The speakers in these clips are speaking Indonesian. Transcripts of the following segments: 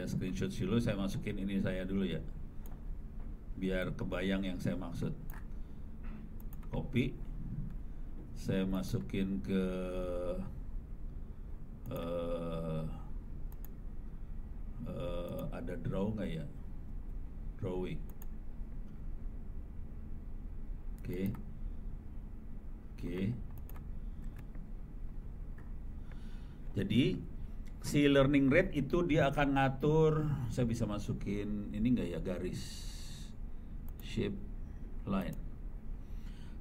Saya screenshot dulu, saya masukin ini saya dulu ya, biar kebayang yang saya maksud. Copy, saya masukin ke ada draw nggak ya? Drawing. Oke. Jadi si learning rate itu dia akan ngatur, saya bisa masukin ini nggak ya, garis shape line.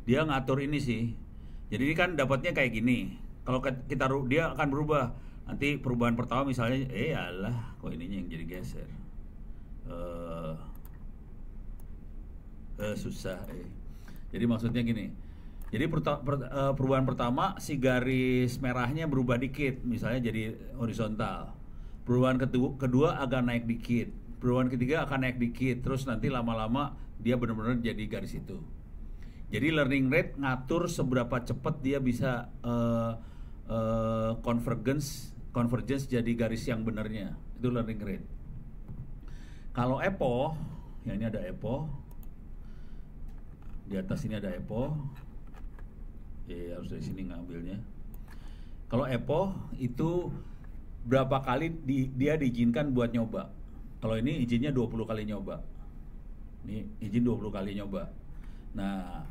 Dia ngatur ini sih. Jadi ini kan dapatnya kayak gini. Kalau kita dia akan berubah. Nanti perubahan pertama misalnya, alah, kok ininya yang jadi geser. Susah. Jadi maksudnya gini. Jadi perubahan pertama si garis merahnya berubah dikit, misalnya jadi horizontal. Perubahan kedua agak naik dikit. Perubahan ketiga akan naik dikit. Terus nanti lama-lama dia benar-benar jadi garis itu. Jadi learning rate ngatur seberapa cepat dia bisa convergence jadi garis yang benarnya. Itu learning rate. Kalau EPO, ya ini ada EPO. Di atas ini ada EPO. Harus dari sini ngambilnya. Kalau EPO itu berapa kali dia diizinkan buat nyoba. Kalau ini izinnya 20 kali nyoba. Ini izin 20 kali nyoba. Nah,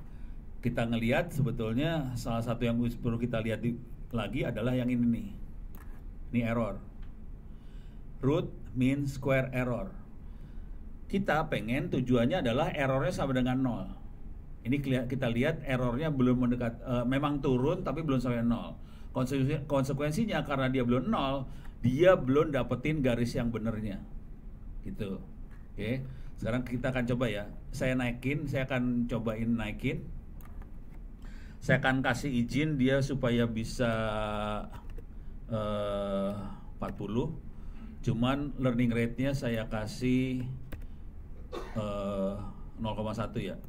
kita ngelihat sebetulnya salah satu yang perlu kita lihat lagi adalah yang ini nih. Ini error. Root mean square error. Kita pengen tujuannya adalah errornya sama dengan 0. Ini kita lihat errornya belum mendekat, memang turun tapi belum sampai 0. Konsekuensinya karena dia belum 0, dia belum dapetin garis yang benernya. Gitu. Oke. Sekarang kita akan coba ya. Saya akan cobain naikin. Saya akan kasih izin dia supaya bisa 40. Cuman learning rate-nya saya kasih 0,1 ya.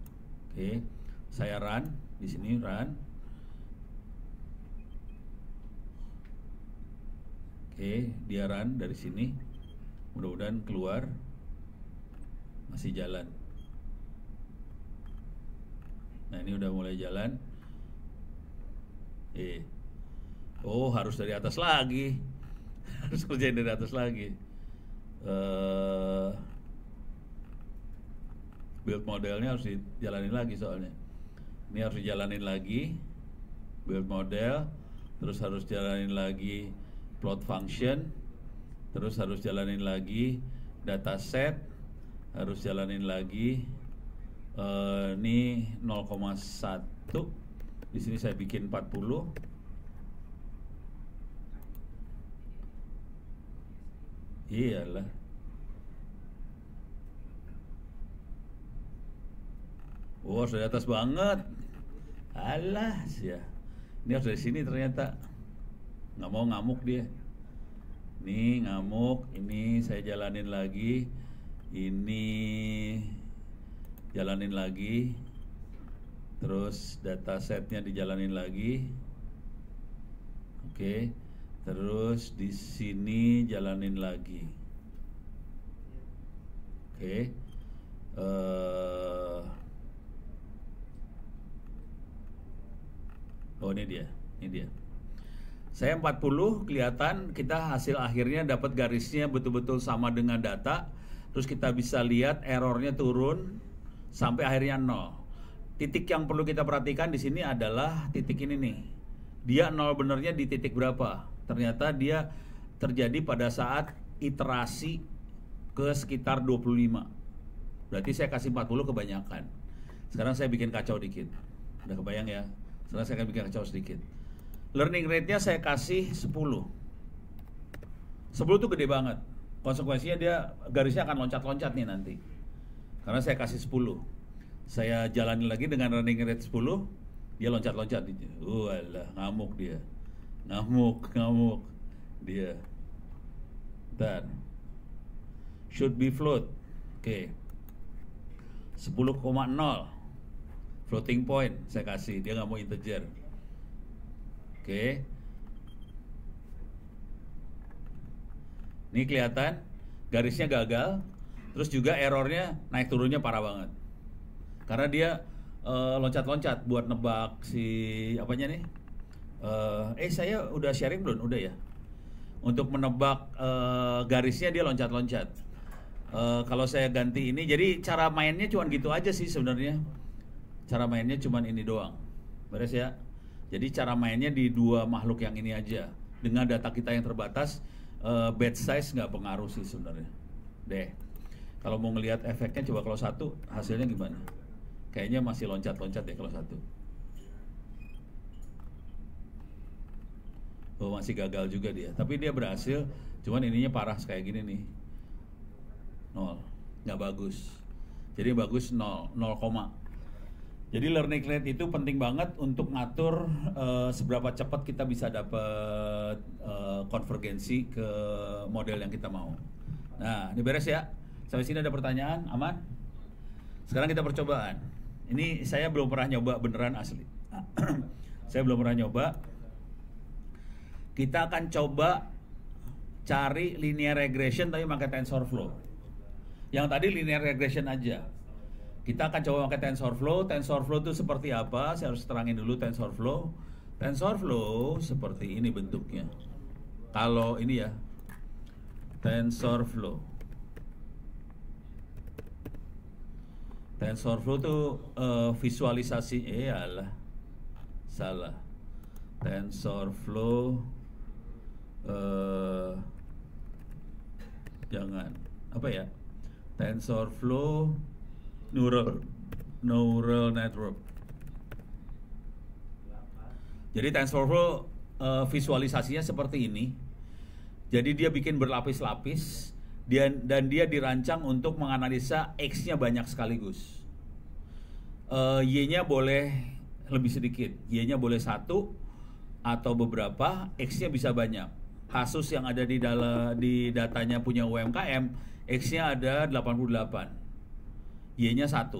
Oke. Saya run di sini, run. Oke, dia run dari sini. Mudah-mudahan keluar. Masih jalan. Nah, ini udah mulai jalan. Harus dari atas lagi. Harus kerjain dari atas lagi. Build modelnya harus dijalanin lagi soalnya. Ini harus dijalanin lagi. Build model. Terus harus jalanin lagi plot function. Terus harus jalanin lagi dataset. Harus jalanin lagi ini 0,1. Di sini saya bikin 40. Iyalah. Harus dari atas banget. Alah, ya. Ini harus dari sini ternyata. Nggak mau ngamuk dia. Ini ngamuk. Ini saya jalanin lagi. Ini jalanin lagi. Terus datasetnya dijalanin lagi. Oke. Terus di sini jalanin lagi. Oke. Ini dia. Saya 40, kelihatan kita hasil akhirnya dapat garisnya betul-betul sama dengan data. Terus kita bisa lihat errornya turun sampai akhirnya 0. Titik yang perlu kita perhatikan di sini adalah titik ini nih. Dia 0 benernya di titik berapa? Ternyata dia terjadi pada saat iterasi ke sekitar 25. Berarti saya kasih 40 kebanyakan. Sekarang saya bikin kacau dikit. Udah kebayang ya? Sekarang saya akan bikin kacau sedikit. Learning rate-nya saya kasih 10. 10 tuh gede banget. Konsekuensinya dia garisnya akan loncat-loncat nih nanti. Karena saya kasih 10. Saya jalani lagi dengan learning rate 10. Dia loncat-loncat. Alah, ngamuk dia. Ngamuk dia. Dan should be float. Oke. 10,0 floating point saya kasih, dia nggak mau integer. Oke. Ini kelihatan garisnya gagal, terus juga errornya naik turunnya parah banget. Karena dia loncat-loncat buat nebak si apanya nih. Saya udah sharing belum? Udah ya. Untuk menebak garisnya dia loncat-loncat. Kalau saya ganti ini, jadi cara mainnya cuman gitu aja sih sebenarnya. Cara mainnya cuman ini doang. Beres ya. Jadi cara mainnya di dua makhluk yang ini aja. Dengan data kita yang terbatas, batch size nggak pengaruh sih sebenarnya. Deh. Kalau mau ngelihat efeknya, coba kalau satu hasilnya gimana? Kayaknya masih loncat-loncat ya kalau satu. Oh, masih gagal juga dia. Tapi dia berhasil. Cuman ininya parah kayak gini nih. 0. Nggak bagus. Jadi bagus 0, 0, jadi learning rate itu penting banget untuk ngatur seberapa cepat kita bisa dapat konvergensi ke model yang kita mau. Nah, ini beres ya. Sampai sini ada pertanyaan? Aman? Sekarang kita percobaan. Ini saya belum pernah nyoba beneran asli. Saya belum pernah nyoba. Kita akan coba cari linear regression tapi pakai TensorFlow. Yang tadi linear regression aja. Kita akan coba pakai TensorFlow. TensorFlow itu seperti apa? Saya harus terangin dulu TensorFlow. TensorFlow seperti ini bentuknya. Kalau ini ya, TensorFlow. TensorFlow itu visualisasi. Salah. TensorFlow. Jangan. Apa ya? TensorFlow. Neural network. Jadi TensorFlow visualisasinya seperti ini. Jadi dia bikin berlapis-lapis dan dia dirancang untuk menganalisa X-nya banyak sekaligus. Y-nya boleh lebih sedikit. Y-nya boleh 1 atau beberapa, X-nya bisa banyak. Kasus yang ada di datanya punya UMKM, X-nya ada 88. Y-nya 1.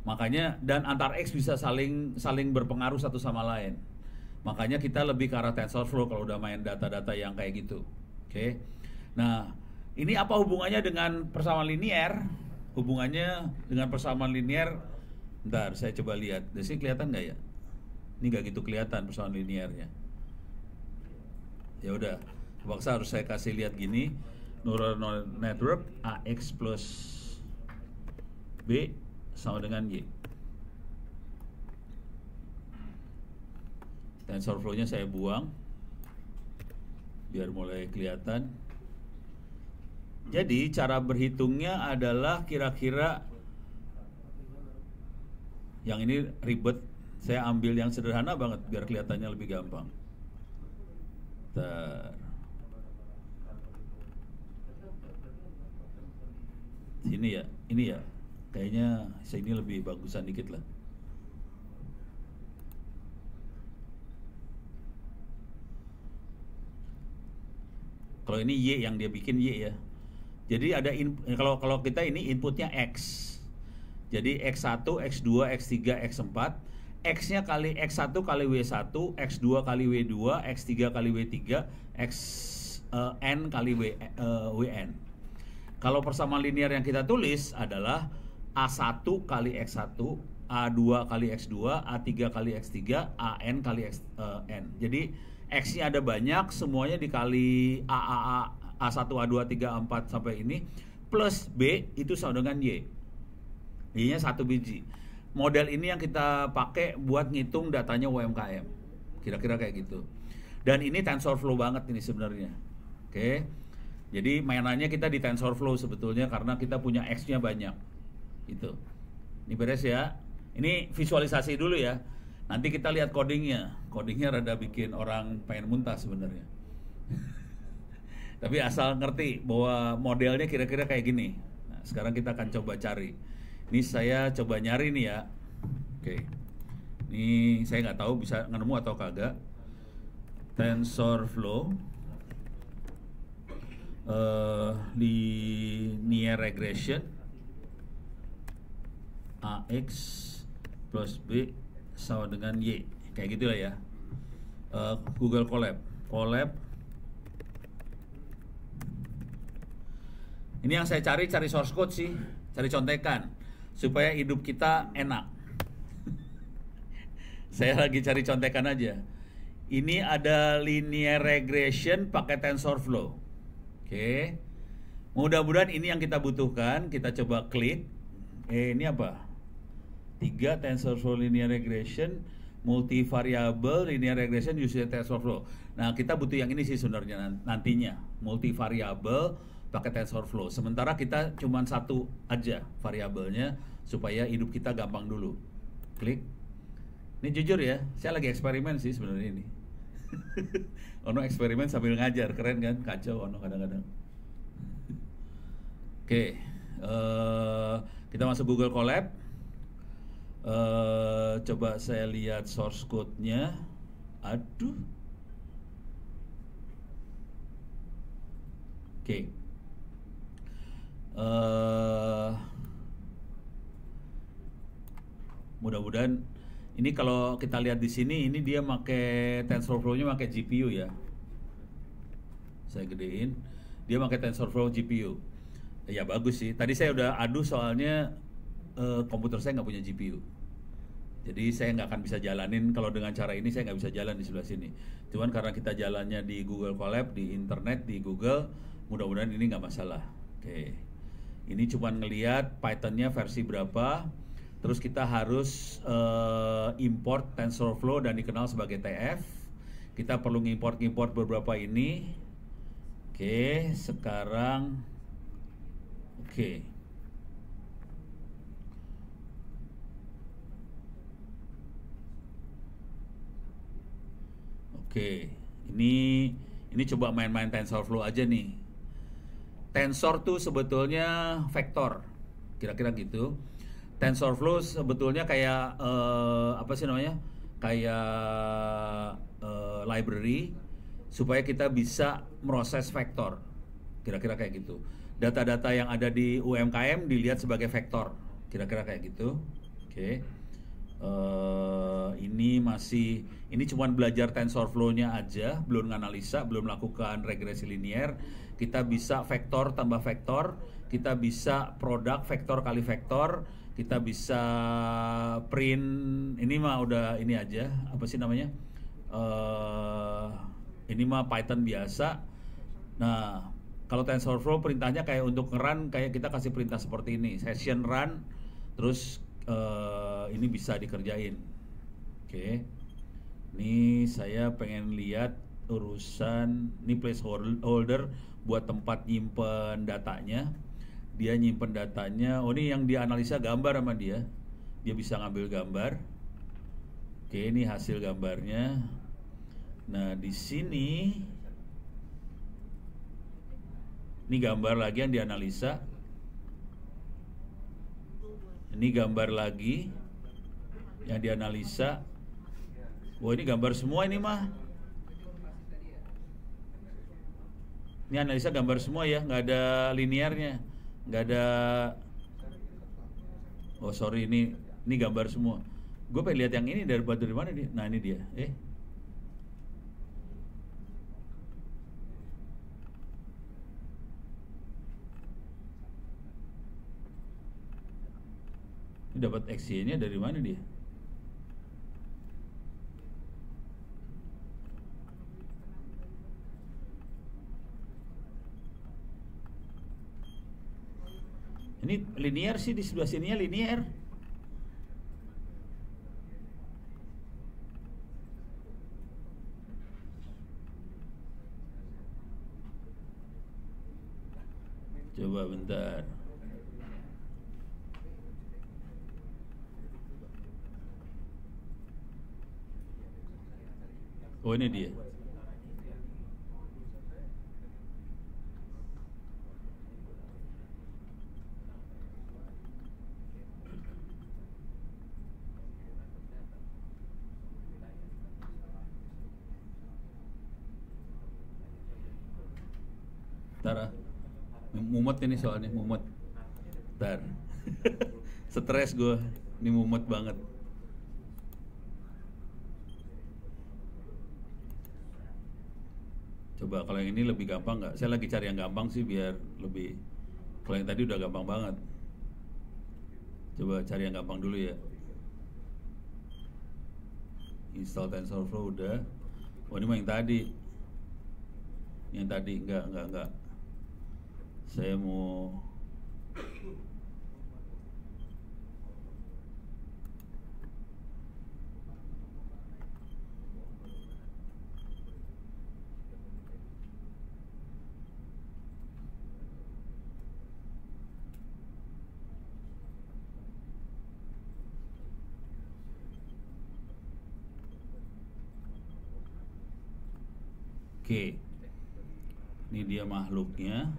Makanya dan antar X bisa saling berpengaruh satu sama lain. Makanya kita lebih ke arah TensorFlow kalau udah main data-data yang kayak gitu. Oke. Nah, ini apa hubungannya dengan persamaan linear? Hubungannya dengan persamaan linear, bentar saya coba lihat. Di sini kelihatan nggak ya? Ini nggak gitu kelihatan persamaan linearnya. Ya udah, terpaksa harus saya kasih lihat gini. Neural network AX plus B sama dengan Y. TensorFlow-nya saya buang biar mulai kelihatan. Jadi cara berhitungnya adalah kira-kira, yang ini ribet, saya ambil yang sederhana banget biar kelihatannya lebih gampang. Ini ya. Kayaknya ini lebih bagusan dikit lah. Kalau ini Y yang dia bikin Y ya. Jadi ada kalau kita ini inputnya X. Jadi X1, X2, X3, X4. X-nya kali X1 kali W1, X2 kali W2, X3 kali W3, Xn kali Wn. Kalau persamaan linear yang kita tulis adalah A1 kali X1, A2 kali X2, A3 kali X3, AN kali Xn. Jadi X-nya ada banyak, semuanya dikali A1, A2, A3, A4 sampai ini, plus B itu sama dengan Y. Y-nya 1 biji. Model ini yang kita pakai buat ngitung datanya UMKM. Kira-kira kayak gitu. Dan ini TensorFlow banget ini sebenarnya. Oke. Jadi mainannya kita di TensorFlow sebetulnya karena kita punya X-nya banyak. Itu. Ini beres ya. Ini visualisasi dulu ya. Nanti kita lihat codingnya. Codingnya rada bikin orang pengen muntah sebenarnya. Tapi asal ngerti bahwa modelnya kira-kira kayak gini. Nah, sekarang kita akan coba cari. Ini saya coba nyari nih ya. Oke. Ini saya nggak tahu bisa nemu atau kagak. TensorFlow linear regression AX plus B sama dengan Y. Kayak gitu lah ya. Google Colab. Ini yang saya cari source code sih, cari contekan supaya hidup kita enak. Saya lagi cari contekan aja. Ini ada linear regression pakai TensorFlow. Oke. Mudah-mudahan ini yang kita butuhkan. Kita coba klik. Ini apa? 3 TensorFlow linear regression, multivariable linear regression using TensorFlow. Nah, kita butuh yang ini sih sebenarnya nantinya, multivariable pakai TensorFlow. Sementara kita cuma satu aja variabelnya supaya hidup kita gampang dulu. Klik. Ini jujur ya, saya lagi eksperimen sih sebenarnya ini. Ono eksperimen sambil ngajar, keren kan? Kacau Ono kadang-kadang. Oke, kita masuk Google Colab. Coba saya lihat source code-nya. Aduh. Oke. Mudah-mudahan ini kalau kita lihat di sini, ini dia pakai TensorFlow-nya pakai GPU ya. Saya gedein, dia pakai TensorFlow GPU. Ya bagus sih. Tadi saya udah adu soalnya komputer saya nggak punya GPU. Jadi saya nggak akan bisa jalanin kalau dengan cara ini, saya nggak bisa jalan di sebelah sini. Cuman karena kita jalannya di Google Colab, di internet, di Google, mudah-mudahan ini nggak masalah. Oke. Ini cuman ngelihat Python-nya versi berapa. Terus kita harus import TensorFlow dan dikenal sebagai TF. Kita perlu import beberapa ini. Oke, sekarang oke. Oke, ini coba main-main TensorFlow aja nih. Tensor tuh sebetulnya vektor, kira-kira gitu. TensorFlow sebetulnya kayak apa sih namanya? Kayak library supaya kita bisa proses vektor, kira-kira kayak gitu. Data-data yang ada di UMKM dilihat sebagai vektor, kira-kira kayak gitu. Oke. Ini cuma belajar TensorFlow-nya aja, belum analisa, belum melakukan regresi linear. Kita bisa vektor tambah vektor, kita bisa produk vektor kali vektor, kita bisa print. Ini mah udah ini aja, apa sih namanya? Ini mah Python biasa. Nah, kalau TensorFlow perintahnya kayak untuk nge-run, kayak kita kasih perintah seperti ini, session run, terus ini bisa dikerjain. Oke. Ini saya pengen lihat urusan ini placeholder buat tempat nyimpen datanya. Dia nyimpen datanya. Oh, ini yang dianalisa gambar sama dia. Dia bisa ngambil gambar. Oke, ini hasil gambarnya. Nah, di sini ini gambar lagi yang dianalisa. Ini gambar lagi yang dianalisa. Wah, ini gambar semua ini mah. Ini analisa gambar semua ya, nggak ada linearnya, nggak ada. Oh sorry, ini gambar semua. Gue pengen lihat yang ini dari mana dia. Nah ini dia. Ini dapat XY-nya dari mana dia? Ini linear sih, di sebelah sininya linear. Coba bentar. Oh ini dia. Bentar, mumet ini soalnya, mumet. Bentar. Stres gue, ini mumet banget. Coba kalau yang ini lebih gampang nggak? Saya lagi cari yang gampang sih biar lebih. Kalau yang tadi udah gampang banget. Coba cari yang gampang dulu ya. Install TensorFlow udah. Oh, ini mah yang tadi. Yang tadi enggak. Saya mau Oke. Ini dia makhluknya.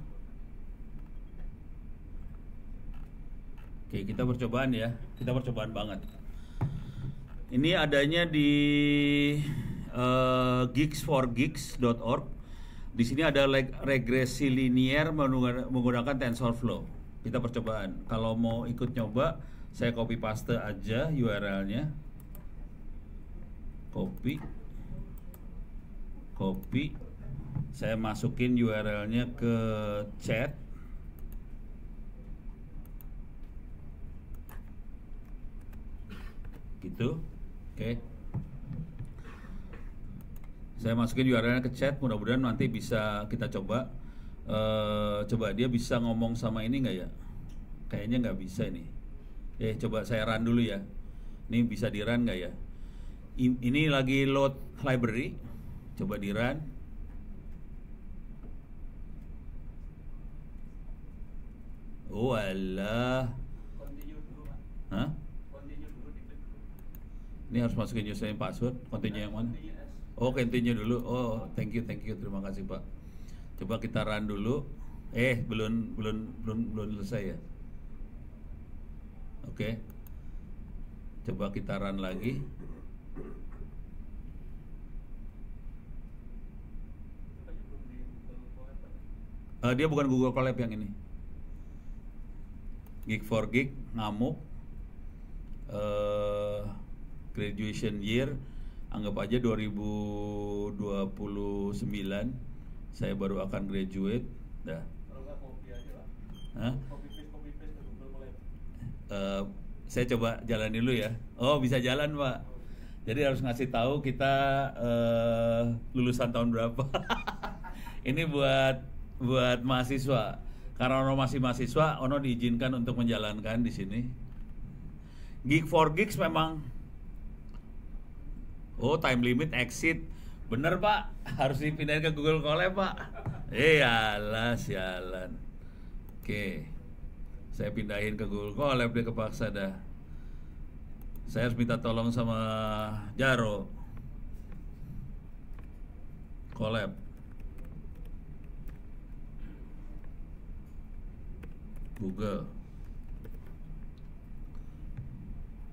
Oke, kita percobaan ya. Kita percobaan banget. Ini adanya di geeks4geeks.org. Di sini ada regresi linier menggunakan TensorFlow. Kita percobaan. Kalau mau ikut nyoba, saya copy paste aja URL-nya. Copy. Saya masukin URL-nya ke chat. Gitu. Oke. Saya masukin URL-nya ke chat. Mudah-mudahan nanti bisa kita coba. Coba dia bisa ngomong sama ini nggak ya? Kayaknya nggak bisa ini. Coba saya run dulu ya. Ini bisa di run nggak ya? Ini lagi load library. Coba di run. Oh alah. Hah? Ini harus masukin username password. Continue yang mana? Oh, continue dulu. Oh, thank you. Terima kasih, Pak. Coba kita run dulu. Belum selesai ya. Oke. Coba kita run lagi. Dia bukan Google Colab yang ini. Geek4Geek ngamuk. Graduation year anggap aja 2029. Saya baru akan graduate. Dah. Kalau nggak copy aja lah. Hah? Copy paste ke Google Colab. Saya coba jalan dulu ya. Oh, bisa jalan, Pak. Jadi harus ngasih tahu kita lulusan tahun berapa. Ini buat mahasiswa. Karena Ono masih mahasiswa, Ono diizinkan untuk menjalankan di sini. Geek4Geeks memang. Oh, time limit exit. Bener, Pak. Harus dipindahin ke Google Colab, Pak. Alah, sialan. Oke. Saya pindahin ke Google Colab, dia kepaksa dah. Saya harus minta tolong sama Jaro. Colab. Google.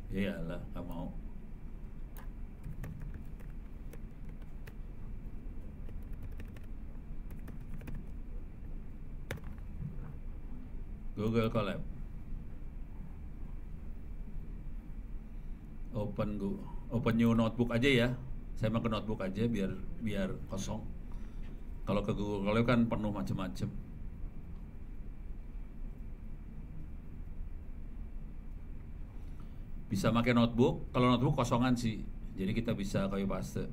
Iyalah, gak mau. Google Colab. Open new notebook aja ya. Saya mau ke notebook aja biar kosong. Kalau ke Google Colab kan penuh macam-macam. Bisa pakai notebook. Kalau notebook kosongan sih. Jadi kita bisa copy paste.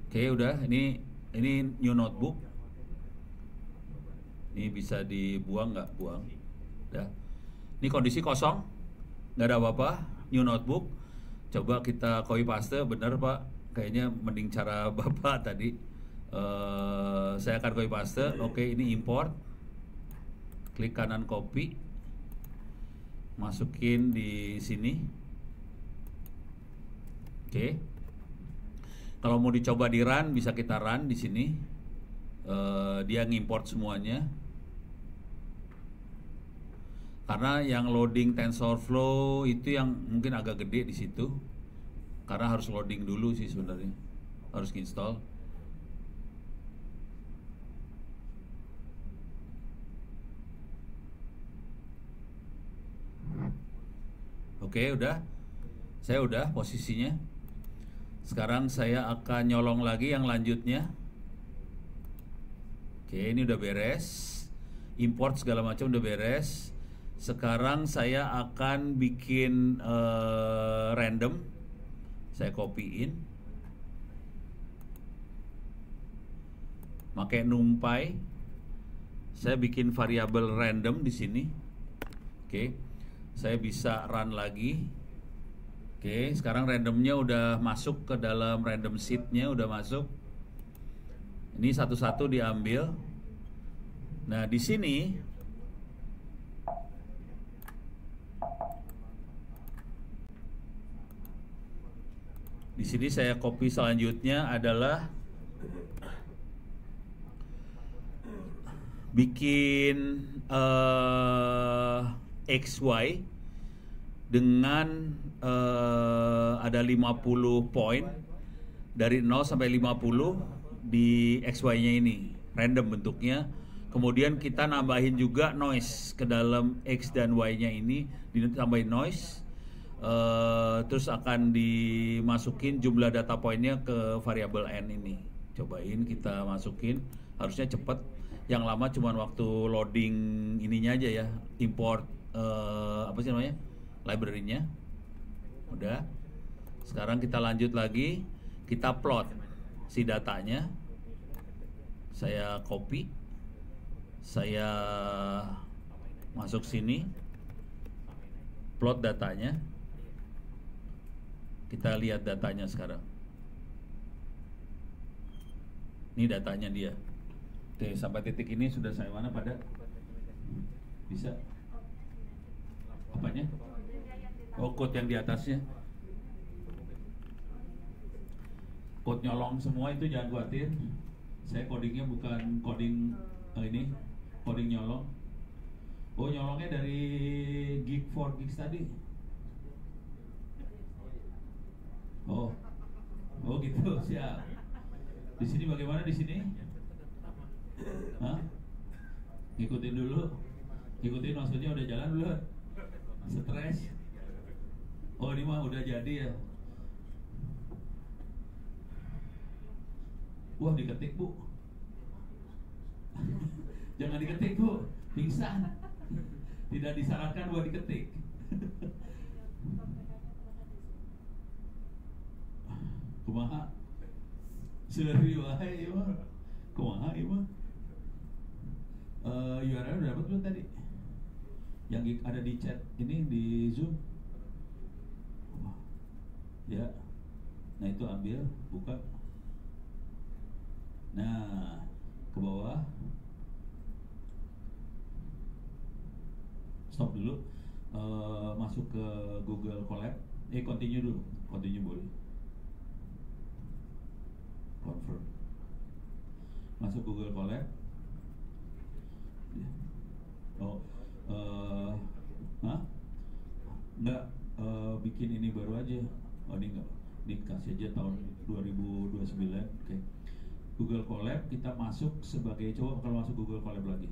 Oke, udah. Ini new notebook. Ini bisa dibuang nggak? Buang. Udah. Ini kondisi kosong, nggak ada apa-apa. New notebook. Coba kita copy paste. Bener, Pak. Kayaknya mending cara Bapak tadi. Saya akan copy paste. Oke, ini import. Klik kanan copy. Masukin di sini. Oke. Kalau mau dicoba di run, bisa kita run di sini. Dia ngimport semuanya. Karena yang loading TensorFlow itu yang mungkin agak gede di situ. Karena harus loading dulu sih sebenarnya. Harus install. Oke, udah. Saya udah posisinya. Sekarang saya akan nyolong lagi yang lanjutnya. Oke, ini udah beres. import segala macam udah beres. Sekarang saya akan bikin random. Saya copyin. Pakai NumPy. Saya bikin variabel random di sini. Oke. Saya bisa run lagi. Oke, sekarang randomnya udah masuk ke dalam random sheet-nya, udah masuk. Ini satu-satu diambil. Nah, di sini saya copy selanjutnya adalah bikin XY dengan ada 50 poin dari 0 sampai 50 di XY-nya ini, random bentuknya. Kemudian kita nambahin juga noise ke dalam X dan Y-nya ini, ditambahin noise. Terus akan dimasukin jumlah data poinnya ke variabel N ini. Cobain kita masukin, harusnya cepet. Yang lama cuma waktu loading ininya aja ya, import apa sih namanya, library-nya. Udah. Sekarang kita lanjut lagi, kita plot si datanya. Saya copy, saya masuk sini, plot datanya. Kita lihat datanya sekarang. Ini datanya dia. Oke, sampai titik ini sudah saya mana pada? Bisa? Apanya? Oh, code yang di atasnya. Code nyolong semua itu jangan khawatir. Saya codingnya bukan coding ini, coding nyolong. Oh, nyolongnya dari Geek for Geeks tadi. Oh, oh gitu, siap. Di sini bagaimana di sini? Hah? Ngikutin dulu. Ngikutin maksudnya udah jalan belum? Stres. Oh, ini mah udah jadi ya. Wah, diketik, Bu. Jangan diketik, Bu. Pingsan. Tidak disarankan buat diketik. Kumaha? Serius wae ieu mah. Kumaha ieu mah? URL udah dapat belum tadi? Yang ada di chat ini di Zoom. Ya. Nah, itu ambil, buka. Nah, ke bawah. Stop dulu. Masuk ke Google Colab. Continue dulu. Continue boleh. Confirm. Masuk Google Colab. Oh, enggak, bikin ini baru aja. Oh, ini enggak, dikasih aja tahun 2029. Oke. Google Colab kita masuk sebagai, coba kalau masuk Google Colab lagi.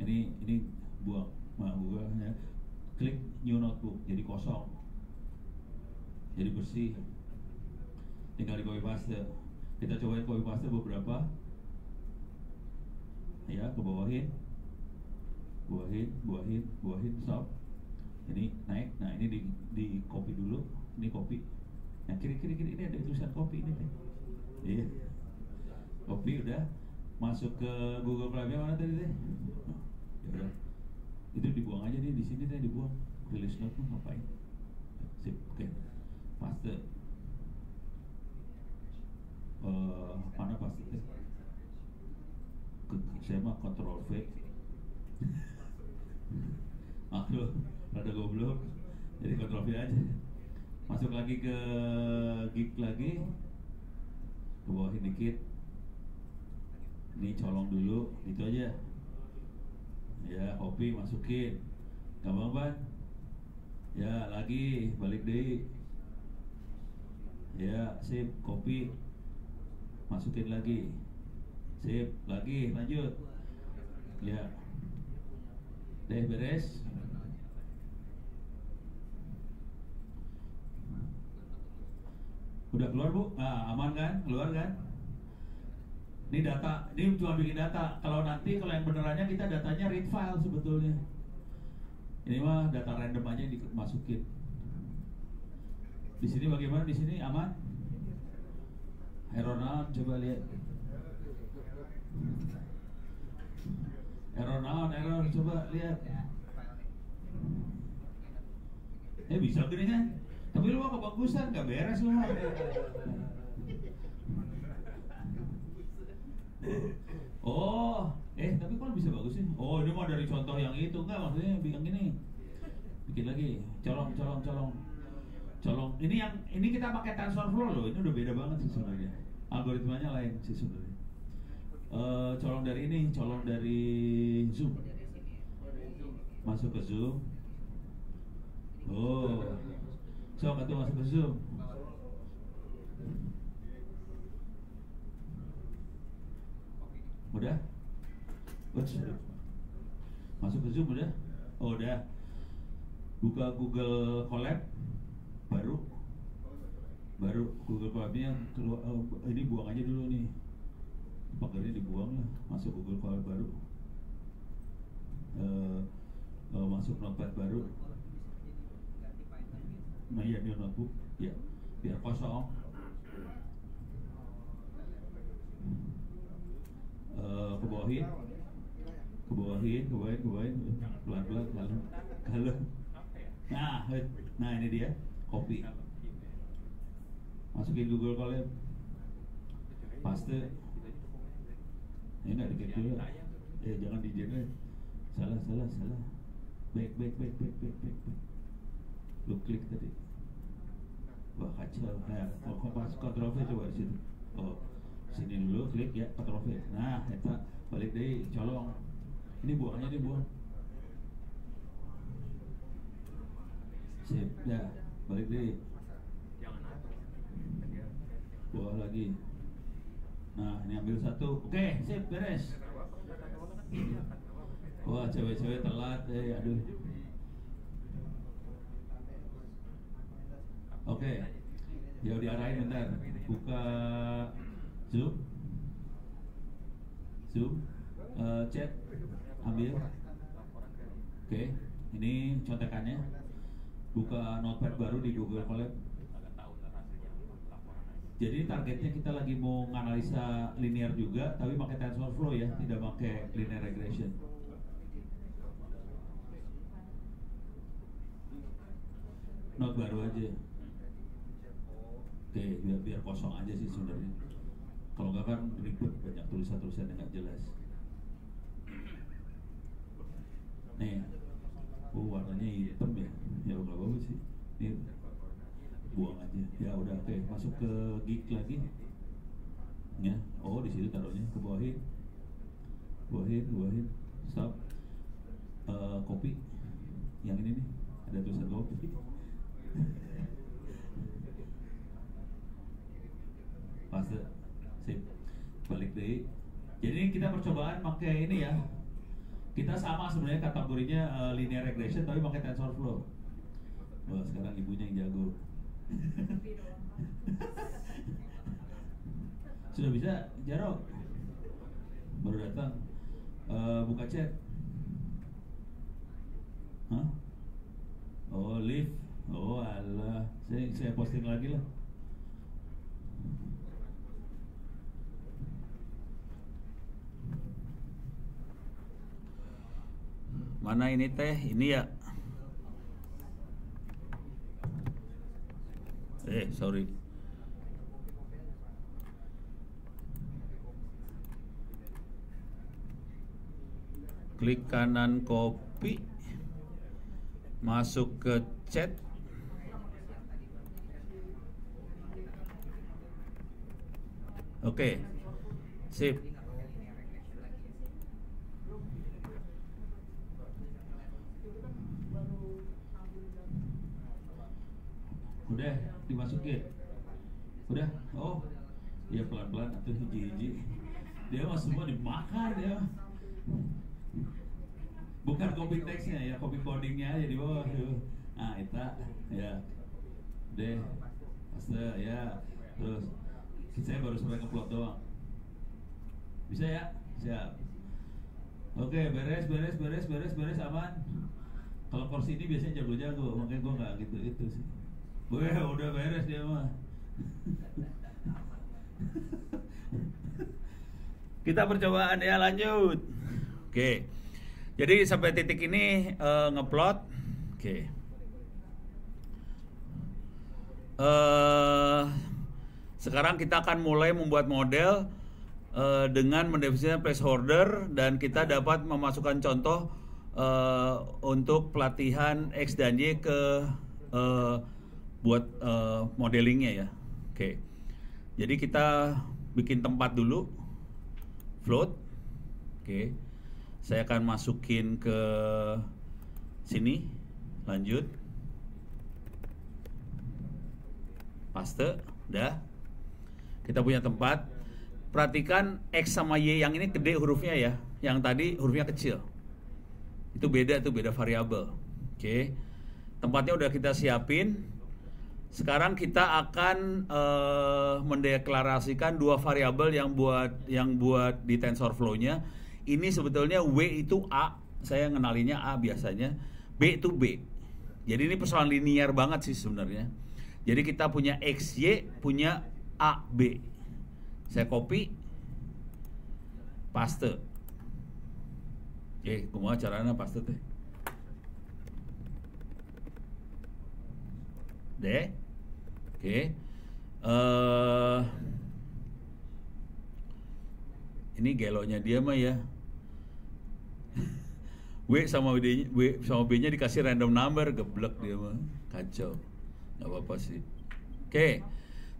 Ini buang Google ya. Klik new notebook, jadi kosong. Jadi bersih. Tinggal di copy paste. Kita cobain copy paste beberapa. Ya, ke bawahin, stop. Ini naik. Nah, ini di copy dulu. Ini copy. Yang kiri ini ada tulisan copy ini teh. Iya. Copy udah. Masuk ke Google Drive mana tadi teh? Ya udah. Itu dibuang aja nih, di sini teh dibuang. Release note tuh ngapain? Sip, oke. Paste. Mana paste teh? Saya mah Ctrl V. Makhluk rada goblok, jadi Ctrl V aja. Masuk lagi ke Geek lagi, ke bawahin dikit. Ini colong dulu, gitu aja. Ya, copy, masukin. Gampang ban? Ya, lagi balik deh. Ya, sip, copy, masukin lagi. Sip, lagi lanjut. Ya. Deh beres. Udah keluar, Bu? Aman kan? Keluar kan? Ini data, ini cuma bikin data. Kalau yang benerannya kita datanya read file sebetulnya. Ini mah data random aja dimasukin. Di sini bagaimana? Di sini aman? Error naon? Coba lihat. Error naon? Error, coba lihat. Bisa gini kan? Tapi lu mah kebagusan, gak beres lu mah. Oh, tapi kok bisa bagus sih? Oh, ini mah dari contoh yang itu, enggak, maksudnya bikin gini. Bikin lagi, colong. Ini kita pakai TensorFlow loh, ini udah beda banget sih sebenarnya. Algoritmanya lain sih sebenarnya. Colong dari Zoom. Masuk ke Zoom. Oh, sok atuh masuk ke Zoom. Udah? Masuk ke Zoom udah? Oh udah. Buka Google Colab baru Google Colab-nya keluar. Ini buang aja dulu nih. Pagarnya dibuang lah. Masuk Google Colab baru. Masuk Notepad baru. Nah iya, dia notebook. Ya, biar kosong. Kebawahin, pelan-pelan, kalau. Nah ini dia, copy. Masukin Google Colab, paste. Ini nggak dikit dulu. Jangan di-generate. Salah. Back. Lu klik tadi. Wah kacau. Nah, Ctrl V coba di situ. Oh, sini dulu klik ya, Ctrl V. Nah, eta balik deh, colong. Ini buangnya dibuang. Sip, ya, balik deh. Buang lagi. Nah, ini ambil satu. Oke, sip, beres. Wah, cewek-cewek telat, aduh. Oke, ya diarahin bentar. Buka Zoom, chat, ambil. Oke, ini contekannya. Buka Notepad baru di Google Colab. Jadi targetnya kita lagi mau menganalisa linear juga, tapi pakai TensorFlow ya, tidak pakai linear regression. Note baru aja. Oke, biar kosong aja sih sebenarnya. Kalau nggak kan ribet, banyak tulisan-tulisan yang nggak jelas. Nih, warnanya hitam ya, nggak bagus sih. Ini buang aja. Ya udah, oke, masuk ke Geek lagi. Ya, di situ taruhnya, kebawahin, stop. Copy. Yang ini nih, ada tulisan copy. Paste, sip, balik deh. Jadi kita percobaan pakai ini ya. Kita sama sebenarnya kategorinya linear regression tapi pakai TensorFlow. Wah, sekarang ibunya yang jago. Sudah bisa, Jarok? Baru datang. Buka chat. Hah? Oh, live. Oh, alah. Saya posting lagi lah. Mana ini teh? Ini ya. Sorry. Klik kanan copy. Masuk ke chat. Oke. Sip. Udah dimasukin. Udah. Oh. Ya pelan-pelan atau hiji-hiji. Dia mah semua dimakan ya. Bukan copy teksnya ya, copy codingnya aja di bawah. Nah, itu ya. Deh. Paste ya. Terus saya baru sampai ngeplot doang. Bisa ya? Siap. Oke, beres, aman. Kalau course ini biasanya jago-jago, makanya gue nggak gitu-gitu sih. Wah, udah beres dia mah. Kita percobaan ya, lanjut. Oke. Jadi sampai titik ini ngeplot. Oke. Sekarang kita akan mulai membuat model dengan mendefinisikan placeholder, dan kita dapat memasukkan contoh untuk pelatihan X dan Y ke buat modelingnya ya. Oke. Jadi kita bikin tempat dulu, float. Oke. Saya akan masukin ke sini, lanjut. Paste, udah. Kita punya tempat. Perhatikan X sama Y yang ini gede hurufnya ya, yang tadi hurufnya kecil. Itu beda variabel. Oke. Tempatnya udah kita siapin. Sekarang kita akan mendeklarasikan dua variabel yang buat di TensorFlow-nya. Ini sebetulnya W itu A, saya ngenalinya A biasanya. B itu B. Jadi ini persoalan linear banget sih sebenarnya. Jadi kita punya X, Y, punya A, B. Saya copy, paste. Kumaha caranya paste teh? Deh. Oke. Ini gelonya dia mah ya. W sama B-nya dikasih random number, geblek dia mah. Kacau. Nggak apa-apa sih. Oke.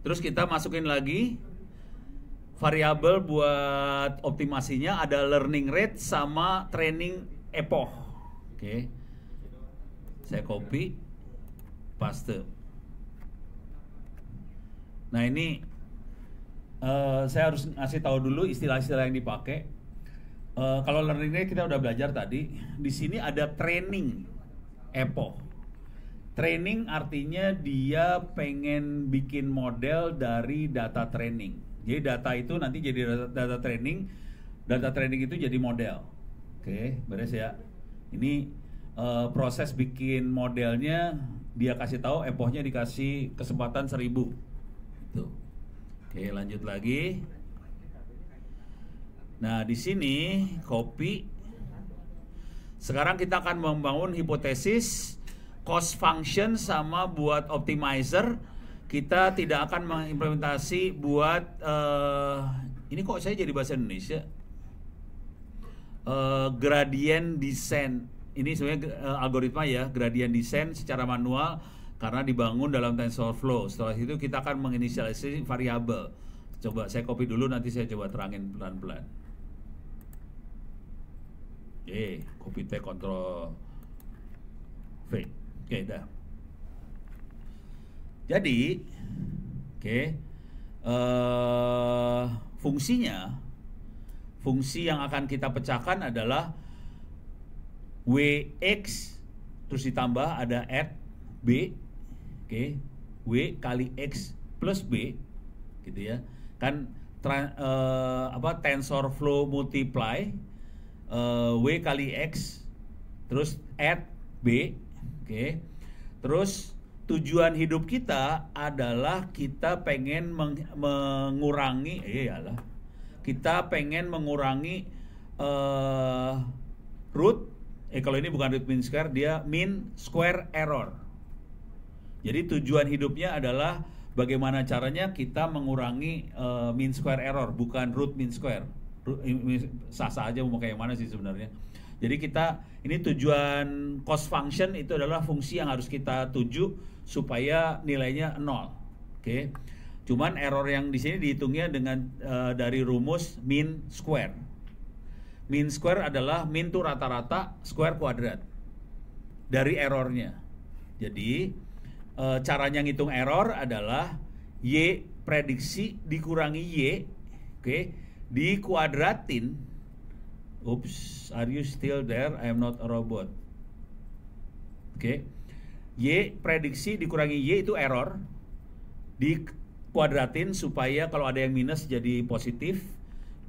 Terus kita masukin lagi variabel buat optimasinya, ada learning rate sama training epoch. Oke. Saya copy, paste. Nah ini saya harus ngasih tahu dulu istilah-istilah yang dipakai. Kalau learning rate kita udah belajar tadi. Di sini ada training epoch. Training artinya dia pengen bikin model dari data training. Jadi data itu nanti jadi data training. Data training itu jadi model. Oke, beres ya. Ini proses bikin modelnya, dia kasih tahu epochnya dikasih kesempatan 1000. Tuh. Oke, lanjut lagi. Nah, di sini copy. Sekarang kita akan membangun hipotesis cost function sama buat optimizer. Kita tidak akan mengimplementasi buat ini kok saya jadi bahasa Indonesia. Gradient descent. Ini sebenarnya algoritma ya, gradient descent secara manual karena dibangun dalam TensorFlow. Setelah itu kita akan menginisialisasi variabel. Coba saya copy dulu, nanti saya coba terangin pelan-pelan. Copy T, Ctrl V. Oke, dah. Jadi, fungsi yang akan kita pecahkan adalah Wx terus ditambah ada add B, W kali X plus B, gitu ya. Kan TensorFlow multiply W kali X terus add B. Terus tujuan hidup kita adalah kita pengen mengurangi root. Kalau ini bukan root mean square, dia mean square error. Jadi tujuan hidupnya adalah bagaimana caranya kita mengurangi mean square error, bukan root mean square. Sah-sah aja mau kayak mana sih sebenarnya. Jadi ini tujuan cost function itu adalah fungsi yang harus kita tuju supaya nilainya 0. Cuman error yang di sini dihitungnya dengan dari rumus mean square. Mean square adalah mean itu rata-rata, square kuadrat dari errornya. Jadi caranya ngitung error adalah Y prediksi dikurangi Y, dikuadratin. Oops, are you still there? I am not a robot. Y prediksi dikurangi Y itu error, dikuadratin supaya kalau ada yang minus jadi positif.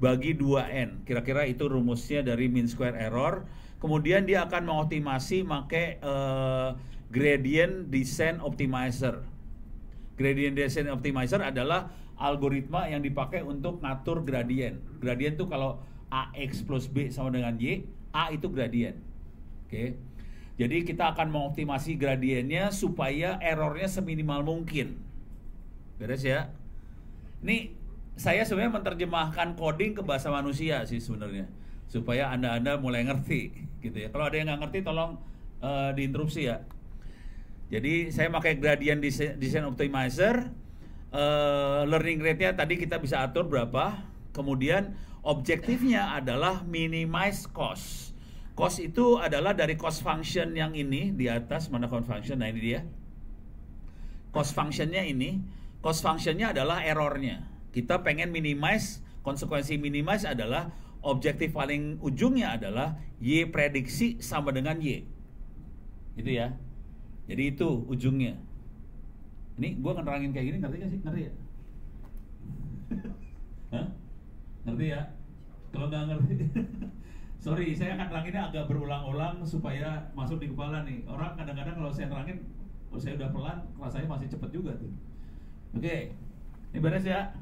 bagi 2n. Kira-kira itu rumusnya dari mean square error. Kemudian dia akan mengoptimasi pakai gradient descent optimizer. Gradient descent optimizer adalah algoritma yang dipakai untuk ngatur gradient. Gradient itu kalau AX plus B sama dengan Y, A itu gradient. Oke. Jadi kita akan mengoptimasi gradiennya supaya errornya seminimal mungkin. Beres ya? Ini saya sebenarnya menerjemahkan coding ke bahasa manusia sih sebenarnya, supaya Anda mulai ngerti gitu ya. Kalau ada yang nggak ngerti tolong diinterupsi ya. Jadi saya pakai gradient descent optimizer, learning rate-nya tadi kita bisa atur berapa. Kemudian objektifnya adalah minimize cost. Cost itu adalah dari cost function yang ini di atas, mana cost function? Nah ini dia. Cost functionnya ini, cost functionnya adalah errornya. Kita pengen minimize, konsekuensi minimize adalah objektif paling ujungnya adalah Y prediksi sama dengan Y. Gitu ya. Jadi itu ujungnya. Ini gue nerangin kayak gini, ngerti gak sih? Ngerti ya? Hah? Ngerti ya? Kalau nggak ngerti, sorry, saya akan neranginnya agak berulang-ulang supaya masuk di kepala nih. Orang kadang-kadang kalau saya nerangin, kalau saya udah pelan, rasanya masih cepet juga tuh. Oke, ini beres ya?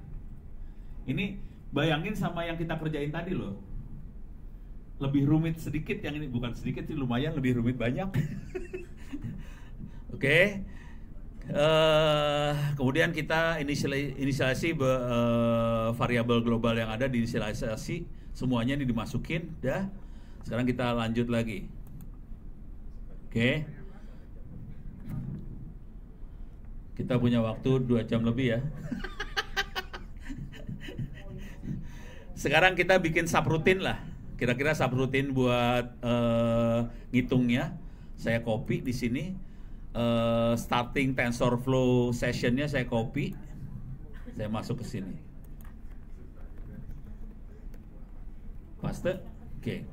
Ini bayangin sama yang kita kerjain tadi loh. Lebih rumit sedikit yang ini, bukan sedikit sih, lumayan lebih rumit banyak. Oke. Kemudian kita inisialisasi variabel global yang ada, diinisialisasi semuanya ini dimasukin, dah. Sekarang kita lanjut lagi. Oke. Kita punya waktu 2 jam lebih ya. Sekarang kita bikin subroutine lah. Kira-kira subroutine buat ngitungnya. Saya copy di sini. Starting TensorFlow sessionnya saya copy, saya masuk ke sini, paste, oke.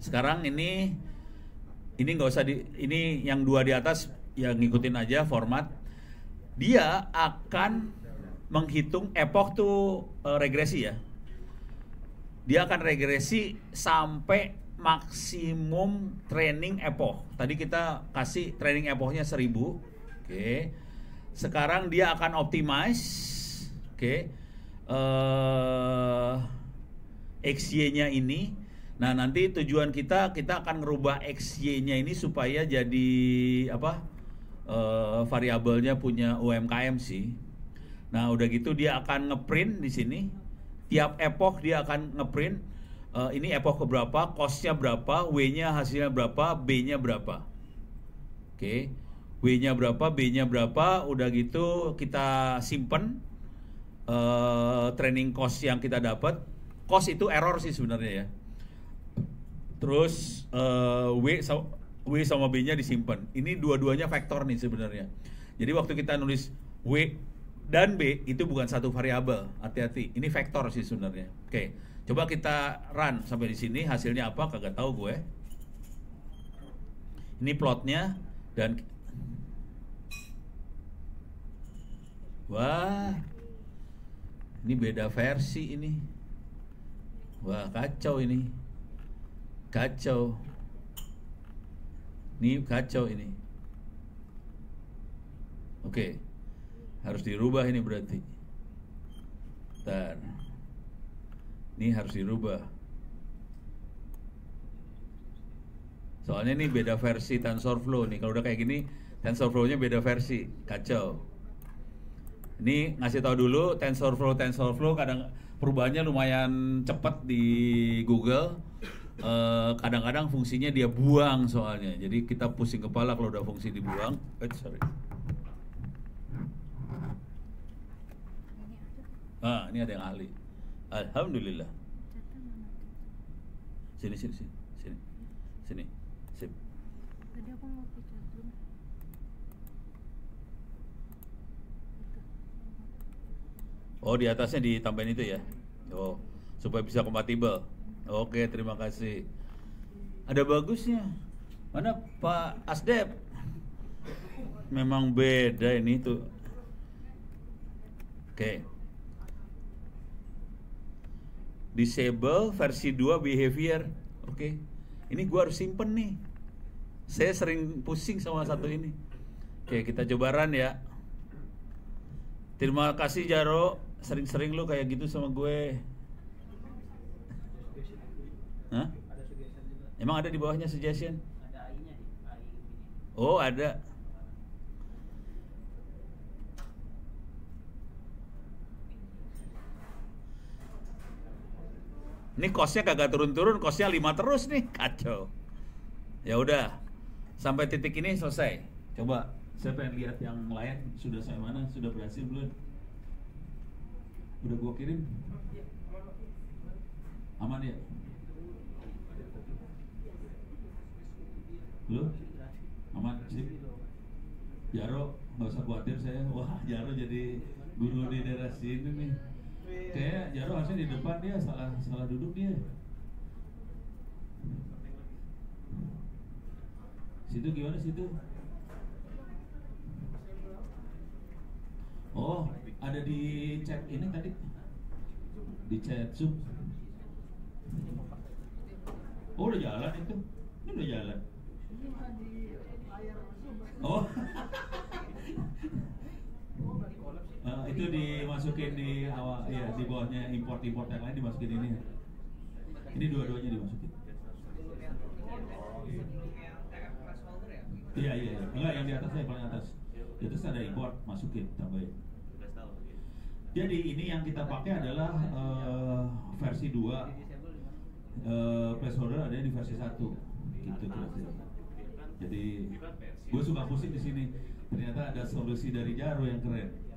Sekarang ini nggak usah ini yang 2 di atas yang ngikutin aja format. Dia akan menghitung epoch tuh regresi ya. Dia akan regresi sampai maksimum training epoch. Tadi kita kasih training epochnya 1000. Oke. Sekarang dia akan optimize. Oke. XY-nya ini. Nah, nanti tujuan kita akan ngerubah XY-nya ini supaya jadi apa? Variabelnya punya UMKM sih. Nah, udah gitu dia akan ngeprint di sini. Tiap epoch dia akan ngeprint. Ini epoch keberapa, cost-nya berapa, W-nya hasilnya berapa, B-nya berapa. Oke. W-nya berapa, B-nya berapa, udah gitu kita simpen training cost yang kita dapat. Cost itu error sih sebenarnya ya. Terus W sama B-nya disimpan. Ini dua-duanya vektor nih sebenarnya. Jadi waktu kita nulis W dan B itu bukan satu variabel. Hati-hati, ini vektor sih sebenarnya. Oke. Coba kita run sampai di sini, hasilnya apa kagak tahu gue. Ini plotnya dan wah, ini beda versi ini. Wah, kacau ini. Kacau. Ini kacau ini. Oke. Harus dirubah ini berarti. Bentar. Ini harus dirubah. Soalnya ini beda versi TensorFlow nih. Kalau udah kayak gini, TensorFlow-nya beda versi. Kacau. Ini ngasih tahu dulu TensorFlow kadang perubahannya lumayan cepat di Google. Kadang-kadang fungsinya dia buang soalnya. Jadi kita pusing kepala kalau udah fungsi dibuang. Sorry. Ini ada yang ahli. Alhamdulillah. Sini. Sip. Tadi aku mau ke chatroom. Oh, di atasnya ditambahin itu ya. Oh, supaya bisa kompatibel. Oke, terima kasih. Ada bagusnya. Mana Pak Asdep? Memang beda ini tuh. Oke. disable versi 2 behavior. Oke. Ini gua harus simpen nih. Saya sering pusing sama satu ini. Oke, kita coba run ya. Terima kasih Jaro, sering-sering lu kayak gitu sama gue. Hah? Emang ada di bawahnya suggestion? Ada AI-nya nih, AI ini. Oh, ada. Ini costnya kagak turun-turun, costnya 5 terus nih, kacau. Ya udah, sampai titik ini selesai. Coba, saya pengen lihat yang lain sudah sampai mana, sudah berhasil belum? Udah gua kirim? Aman ya? Lu? Aman, sip. Jaro, nggak usah khawatir saya. Wah, Jaro jadi guru di daerah sini nih. Kayak Jaro harusnya di depan, dia salah duduk dia. Situ gimana situ? Oh, ada di chat ini tadi. Di chat Zoom. Oh, udah jalan itu. Ini udah jalan. Oh. Itu dimasukin di awal ya, di bawahnya import yang lain dimasukin ini. Ini dua-duanya dimasukin. Iya. Enggak, yang di atas ya, paling atas. Di atas ada import, masukin, tambahin. Jadi ini yang kita pakai adalah versi 2. Placeholder ada di versi 1. Gitu kira-kira. Jadi gue suka pusing di sini. Ternyata ada solusi dari Jaro yang keren.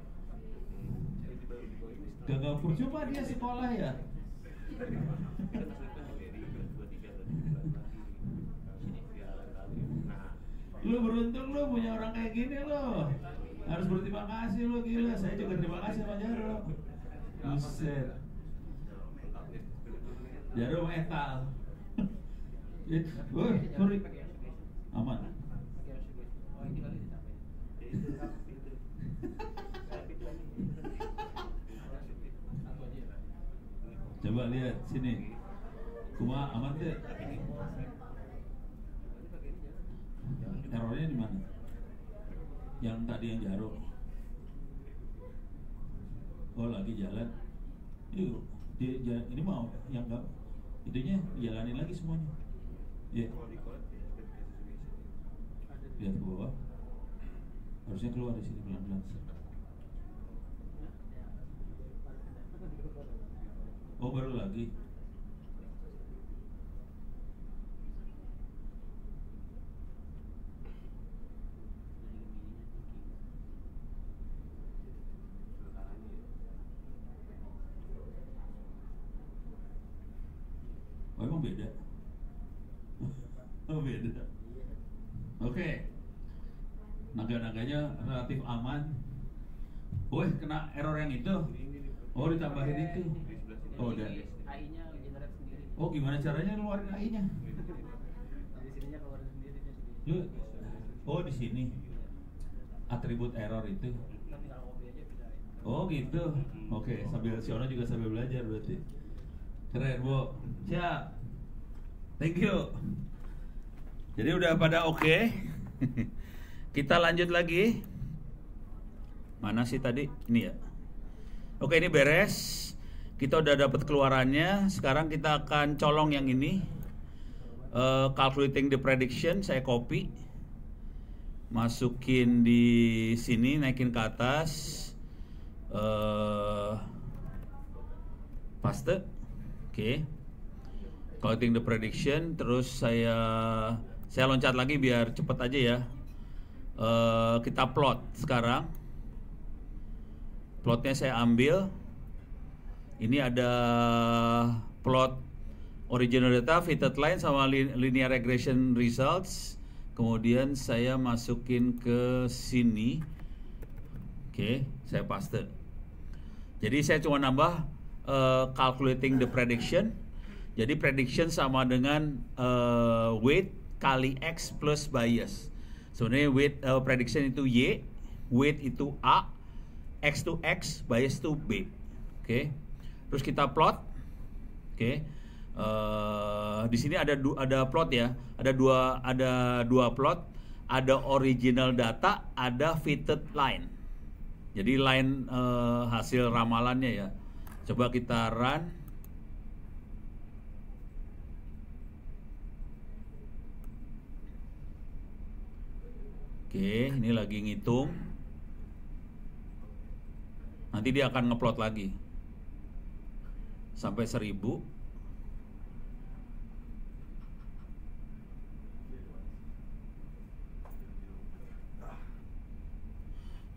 Gak percuma dia sekolah ya. Lu beruntung lu punya orang kayak gini lo. Harus berterima kasih lo, gila. Saya juga terima kasih sama Jaro. Buset. Jaro metal. Sorry. Aman. Coba lihat sini. Kuma aman deh. Errornya di mana? Yang tadi yang Jaro. Oh, lagi jalan. Yuk, ini mau yang enggak. Itunya jalanin lagi semuanya. Ya. Lihat ke bawah. Harusnya keluar di sini pelan-pelan. Oh, baru lagi. Oh, emang beda? Oh, beda. Oke. Naga-naganya relatif aman. Woi, kena error yang itu. Oh, ditambahin itu. Oh, udah. AI-nya generate sendiri. Oh, gimana caranya ngeluarin AI-nya? Di sininya keluarin sendiri dia sendiri. Lu, oh di sini atribut error itu. Tapi kalau copy aja bisa. Oh gitu. Oke, sambil si Ono juga sambil belajar berarti. Keren, Bu. Siap. Thank you. Jadi udah pada oke. Kita lanjut lagi. Mana sih tadi? Ini ya. Oke, ini beres. Kita udah dapat keluarannya. Sekarang kita akan colong yang ini. Calculating the prediction, saya copy. Masukin di sini, naikin ke atas. Paste. Oke. Calculating the prediction, terus saya loncat lagi biar cepet aja ya. Kita plot sekarang. Plotnya saya ambil. Ini ada plot original data, fitted line sama linear regression results. Kemudian saya masukin ke sini. Oke, saya paste. Jadi saya cuma nambah calculating the prediction. Jadi prediction sama dengan weight kali X plus bias. Sebenarnya weight prediction itu Y, weight itu A, X to X, bias to B. Oke. Terus kita plot. Oke. Di sini ada plot ya. Ada dua plot. Ada original data, ada fitted line. Jadi line hasil ramalannya ya. Coba kita run. Oke, ini lagi ngitung. Nanti dia akan ngeplot lagi sampai 1000.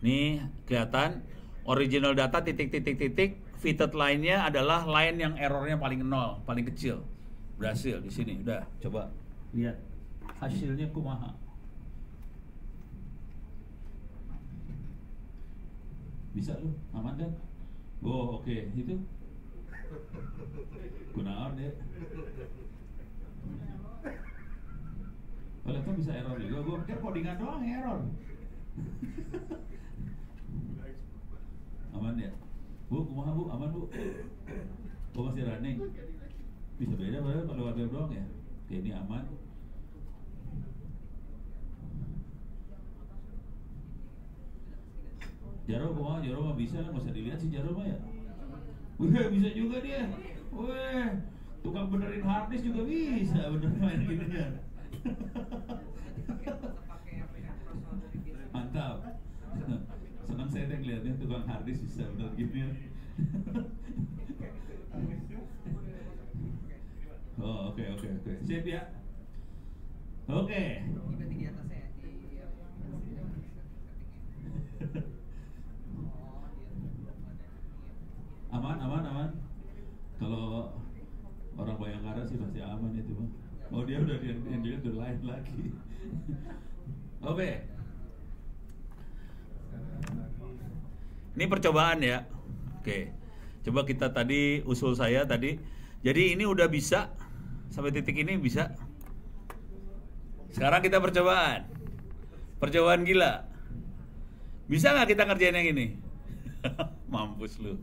Nih kelihatan original data titik, fitted line-nya adalah line yang errornya paling nol, paling kecil. Berhasil di sini. Udah, coba lihat hasilnya kumaha. Bisa lu, aman kan? Oh oke. Itu kunaon deh. Kalau itu bisa error juga, gue pikir codingan doang error. Aman ya? Bu, kumaha bu? Aman bu? Oh masih running? Bisa beda padahal kalau web doang ya? Oke, ini aman. Jaro kumaha? Jaro mah bisa, nggak usah dilihat sih Jaro mah ya. Wih, bisa juga dia. Wih, tukang benerin harddisk juga bisa bener main gini ya. Mantap. Senang saya teh ngeliatnya tukang harddisk bisa bener gini ya. Oh oke. Siap ya. Oke. Aman. Kalau orang Bayangkara sih pasti aman itu mah. Oh dia udah live lagi. Oke. Ini percobaan ya. Oke. Coba kita tadi usul saya tadi. Jadi ini udah bisa sampai titik ini bisa. Sekarang kita percobaan. Percobaan gila. Bisa nggak kita ngerjain yang ini? Mampus lu.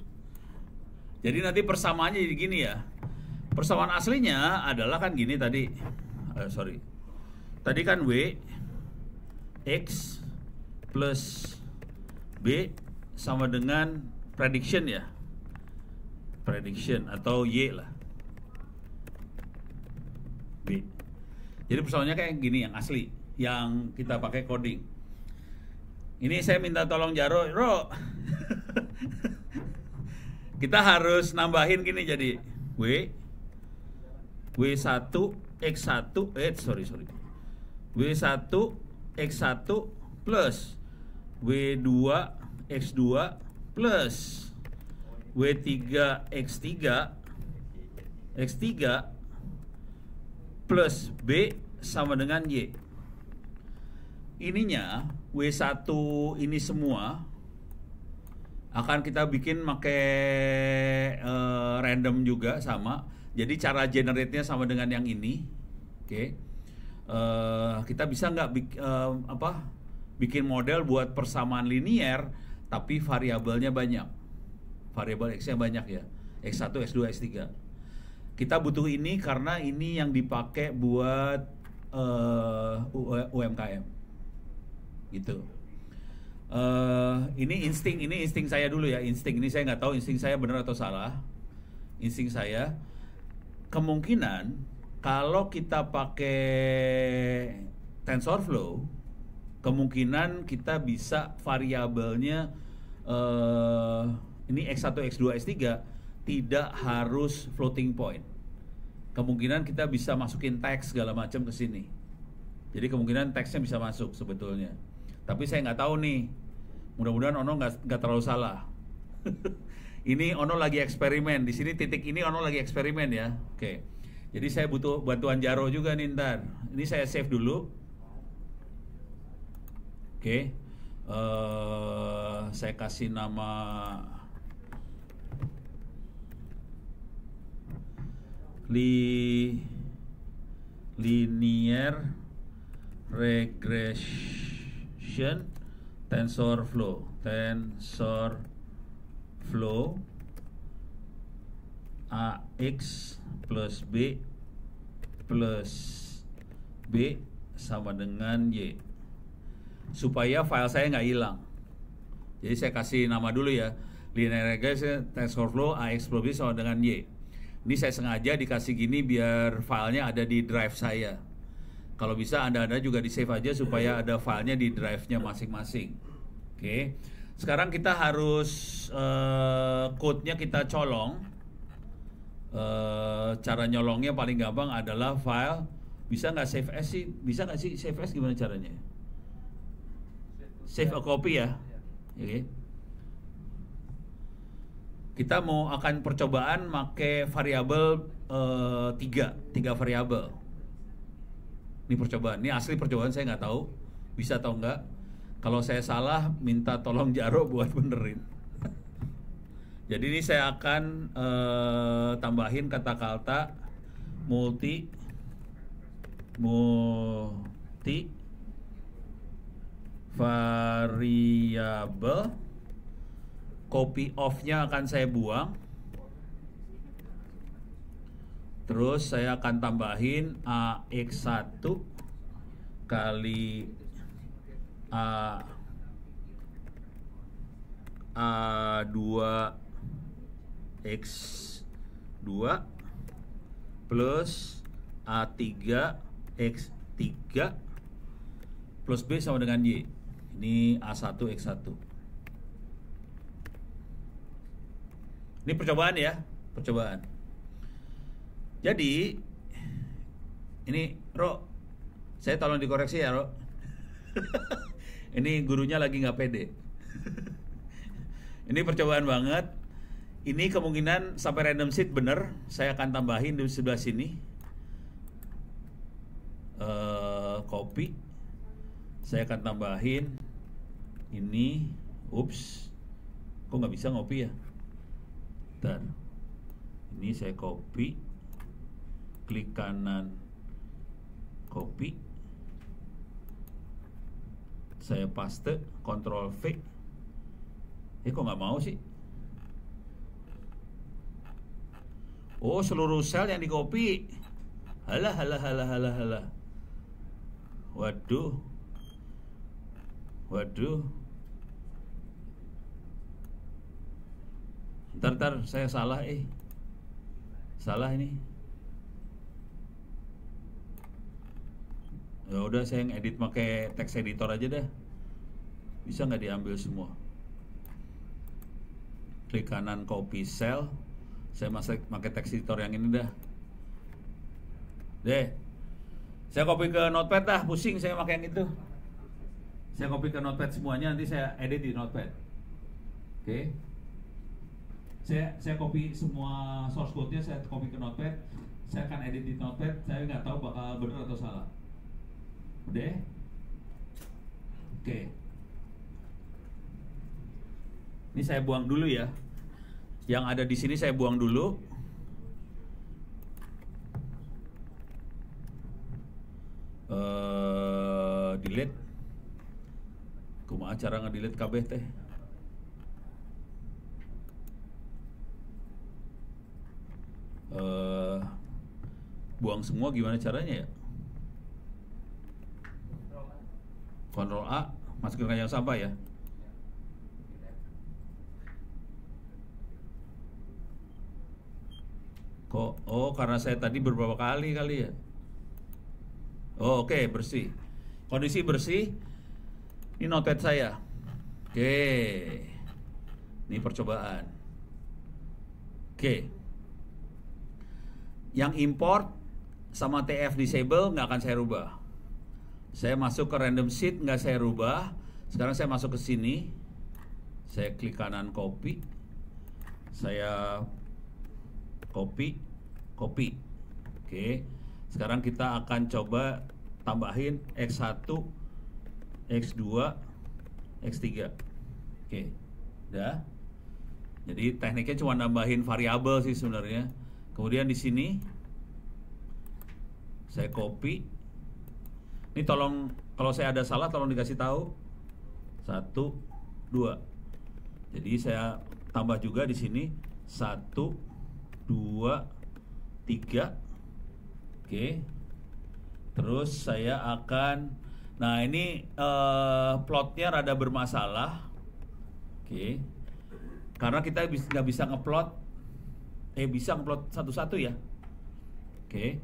Jadi nanti persamaannya jadi gini ya. Persamaan aslinya adalah kan gini tadi. Tadi kan W X plus B sama dengan prediction ya. Prediction atau Y lah. B. Jadi persoalannya kayak gini yang asli, yang kita pakai coding. Ini saya minta tolong Jaro, kita harus nambahin gini jadi W1 X1 W1 X1 plus W2 X2 plus W3 X3 plus B sama dengan Y. Ininya W1 ini semua akan kita bikin pakai random juga sama. Jadi cara generate-nya sama dengan yang ini. Oke. Kita bisa nggak bikin model buat persamaan linear tapi variabelnya banyak. Variabel X-nya banyak ya. X1, X2, X3. Kita butuh ini karena ini yang dipakai buat UMKM. Gitu. Ini insting saya dulu ya. Insting ini saya nggak tahu insting saya benar atau salah. Insting saya kemungkinan kalau kita pakai TensorFlow, kemungkinan kita bisa variabelnya ini X1, X2, X3 tidak harus floating point. Kemungkinan kita bisa masukin teks segala macam ke sini. Jadi kemungkinan teksnya bisa masuk sebetulnya. Tapi saya nggak tahu nih. Mudah-mudahan Ono nggak terlalu salah. Ini Ono lagi eksperimen. Di sini titik ini Ono lagi eksperimen ya. Oke. Jadi saya butuh bantuan Jaro juga nih ntar. Ini saya save dulu. Oke. Saya kasih nama linear regression TensorFlow AX plus B plus B sama dengan Y, supaya file saya nggak hilang. Jadi saya kasih nama dulu ya, linear regression tensor flow AX plus B sama dengan Y. Ini saya sengaja dikasih gini biar filenya ada di drive saya. Kalau bisa Anda juga di save aja supaya ada filenya di drive-nya masing-masing. Oke. Sekarang kita harus code-nya kita colong. Cara nyolongnya paling gampang adalah file. Bisa nggak save as sih? Bisa nggak sih save as, gimana caranya? Save a copy ya. Oke. Kita mau akan percobaan pakai variabel tiga variabel. Ini percobaan, ini asli percobaan, saya nggak tahu bisa atau enggak. Kalau saya salah, minta tolong Jaro buat benerin. Jadi ini saya akan tambahin kata-kata multi variabel. Copy off-nya akan saya buang. Terus saya akan tambahin AX1 kali A2X2 plus A3X3 plus B sama dengan Y. Ini A1X1. Ini percobaan ya, percobaan. Jadi ini Ro, saya tolong dikoreksi ya Ro. Ini gurunya lagi nggak pede. Ini percobaan banget. Ini kemungkinan sampai random seed bener. Saya akan tambahin di sebelah sini. Copy. Saya akan tambahin ini. Ups, kok nggak bisa ngopi ya? Bentar. Ini saya copy. Klik kanan, copy, saya paste, Ctrl V. Kok nggak mau sih? Oh, seluruh sel yang di copy. Halah. Waduh. Ntar, saya salah salah ini. Ya udah, saya ngedit pakai text editor aja dah. Bisa nggak diambil semua? Klik kanan copy cell. Saya masih pakai text editor yang ini dah. Saya copy ke notepad dah, pusing saya pakai yang itu. Saya copy ke notepad semuanya, nanti saya edit di notepad. Oke. Saya copy semua source code-nya, saya copy ke notepad. Saya akan edit di notepad. Saya nggak tahu bakal benar atau salah. Udah? Oke. Ini saya buang dulu ya. Yang ada di sini saya buang dulu. Delete. Kumaha cara nge-delete kabeh teh? Buang semua gimana caranya ya? Ctrl A, masukin ke yang sampah ya. Kok? Oh, karena saya tadi beberapa kali ya. Oh, oke, bersih. Kondisi bersih. Ini notepad saya. Oke. Ini percobaan. Oke. Yang import sama TF disable nggak akan saya rubah. Saya masuk ke random sheet, nggak saya rubah. Sekarang saya masuk ke sini. Saya klik kanan copy. Saya copy. Oke. Sekarang kita akan coba tambahin X1, X2, X3. Oke. Udah. Jadi tekniknya cuma nambahin variabel sih sebenarnya. Kemudian di sini saya copy. Ini tolong, kalau saya ada salah tolong dikasih tahu. 1, 2. Jadi saya tambah juga di sini 1, 2, 2, 3. Oke. Terus saya akan, nah ini plotnya rada bermasalah. Oke. Karena kita nggak bisa ngeplot, bisa ngeplot satu-satu ya. Oke.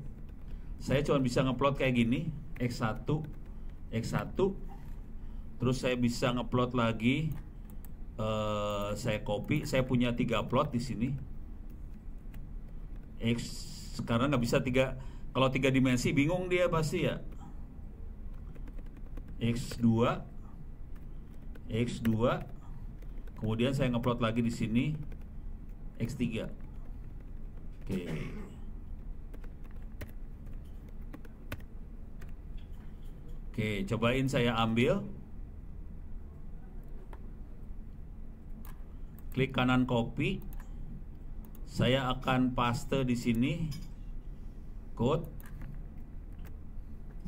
Saya cuma bisa ngeplot kayak gini, X1, X1. Terus saya bisa ngeplot lagi, saya copy, saya punya 3 plot di sini. X, karena nggak bisa 3, kalau 3 dimensi bingung dia pasti ya. X2, X2, kemudian saya ngeplot lagi di sini X3. Oke. Oke, cobain saya ambil. Klik kanan copy. Saya akan paste di sini code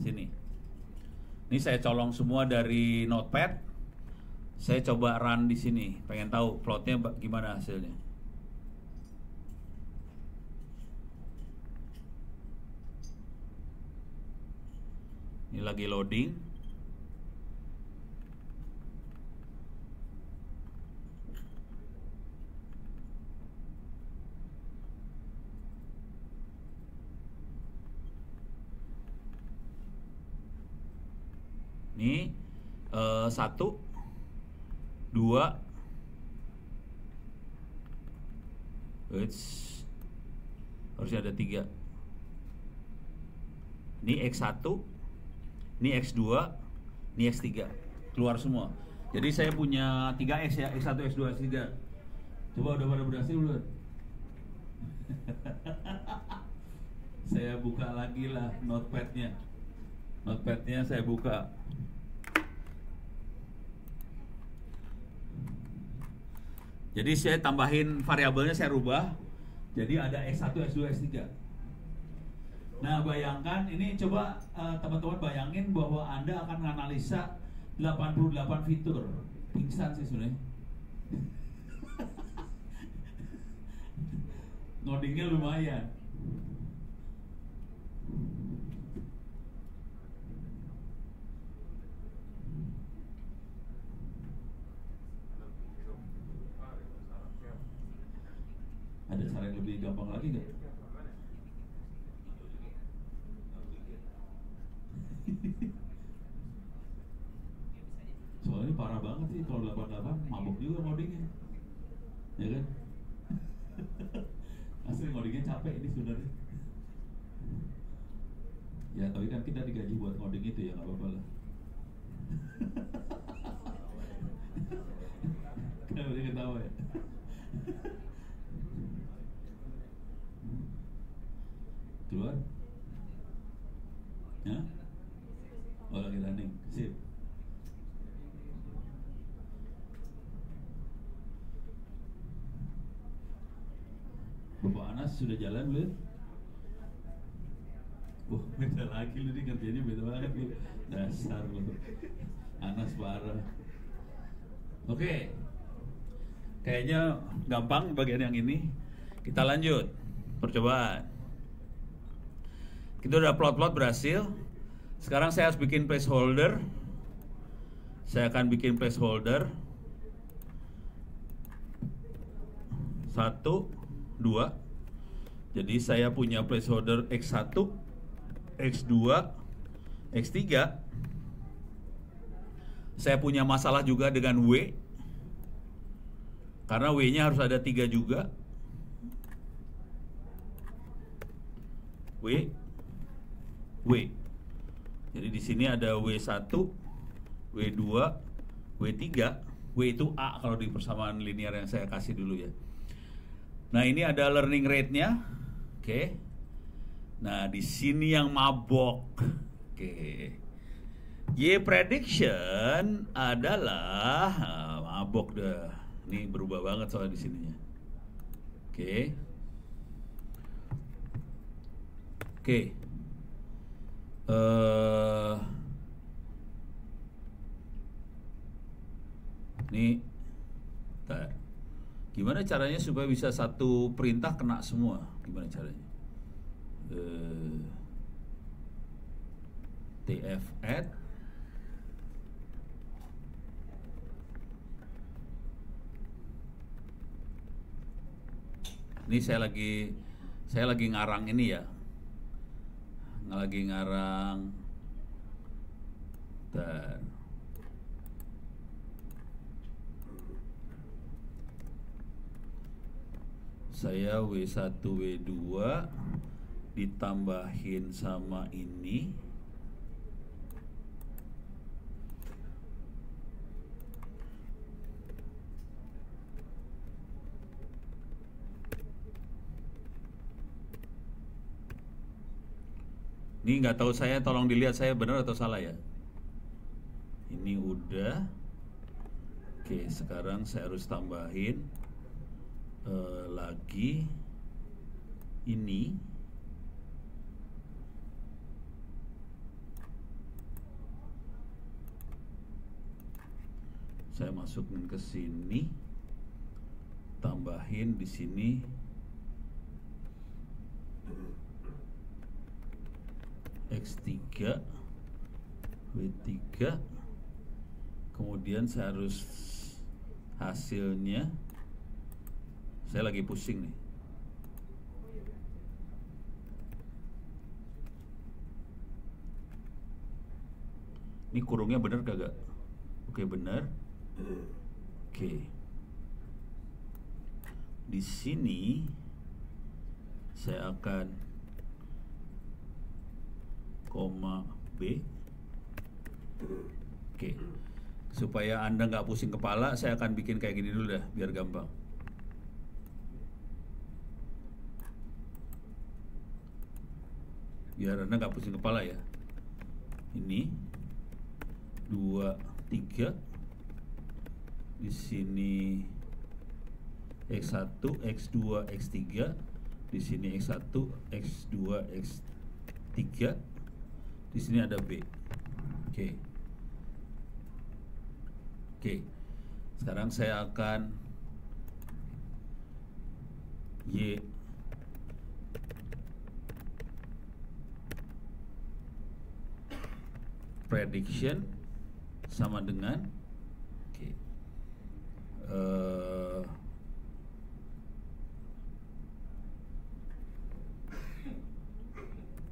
sini. Ini saya colong semua dari Notepad. Saya coba run di sini. Pengen tahu plotnya gimana hasilnya. Ini lagi loading. Ini 1, 2, harusnya ada 3. Ini X1, ini X2, ini X3. Keluar semua. Jadi saya punya 3X ya, X1, X2, X3. Coba udah pada berhasil belum? Saya buka lagi lah notepadnya. Notepadnya saya buka. Jadi saya tambahin variabelnya, saya rubah. Jadi ada X1, X2, X3. Nah, bayangkan ini, coba teman-teman bayangin bahwa Anda akan menganalisa 88 fitur. Pingsan sih sebenarnya. Ngodingnya lumayan. Ada cara yang lebih gampang lagi nggak? Soalnya parah banget sih kalau 88, mabuk juga ngodingnya, ya kan? Asli ngodingnya capek ini sebenarnya. Ya tapi kan kita digaji buat ngoding itu ya, nggak apa-apa lah. Kan boleh ketawa ya. Keluar? Ya? Oh lagi running, sip. Bapak Anas sudah jalan belum? Wah, beda lagi lu nih, kerjanya beda banget lu. Dasar lu. Anas parah. Oke. Kayaknya gampang bagian yang ini. Kita lanjut percobaan. Kita udah plot-plot berhasil. Sekarang saya harus bikin placeholder. Saya akan bikin placeholder 1, 2. Jadi saya punya placeholder X1, X2, X3. Saya punya masalah juga dengan W, karena W-nya harus ada 3 juga. W. Jadi di sini ada W1, W2, W3. W itu A kalau di persamaan linear yang saya kasih dulu ya. Nah, ini ada learning rate-nya. Oke. Nah, di sini yang mabok. Oke. Y prediction adalah mabok dah. Ini berubah banget soal di sininya. Oke. Oke. Ini Gimana caranya supaya bisa satu perintah kena semua? Gimana caranya? TF add ini saya lagi ngarang ini ya, lagi ngarang dan saya W1 W2 ditambahin sama ini nggak tahu, saya tolong dilihat saya benar atau salah ya. Ini udah. Oke, sekarang saya harus tambahin lagi ini. Saya masukin ke sini, tambahin di sini X3 W3, kemudian saya harus hasilnya, saya lagi pusing nih. Ini kurungnya bener kagak? Oke, bener. Oke. Di sini saya akan koma B. Oke. Supaya Anda nggak pusing kepala, saya akan bikin kayak gini dulu dah, biar gampang. Biar Anda nggak pusing kepala ya. Ini 2, 3. Di sini X1, X2, X3. Di sini X1, X2, X3. Di sini ada B. Oke. Oke. Sekarang saya akan Y prediction sama dengan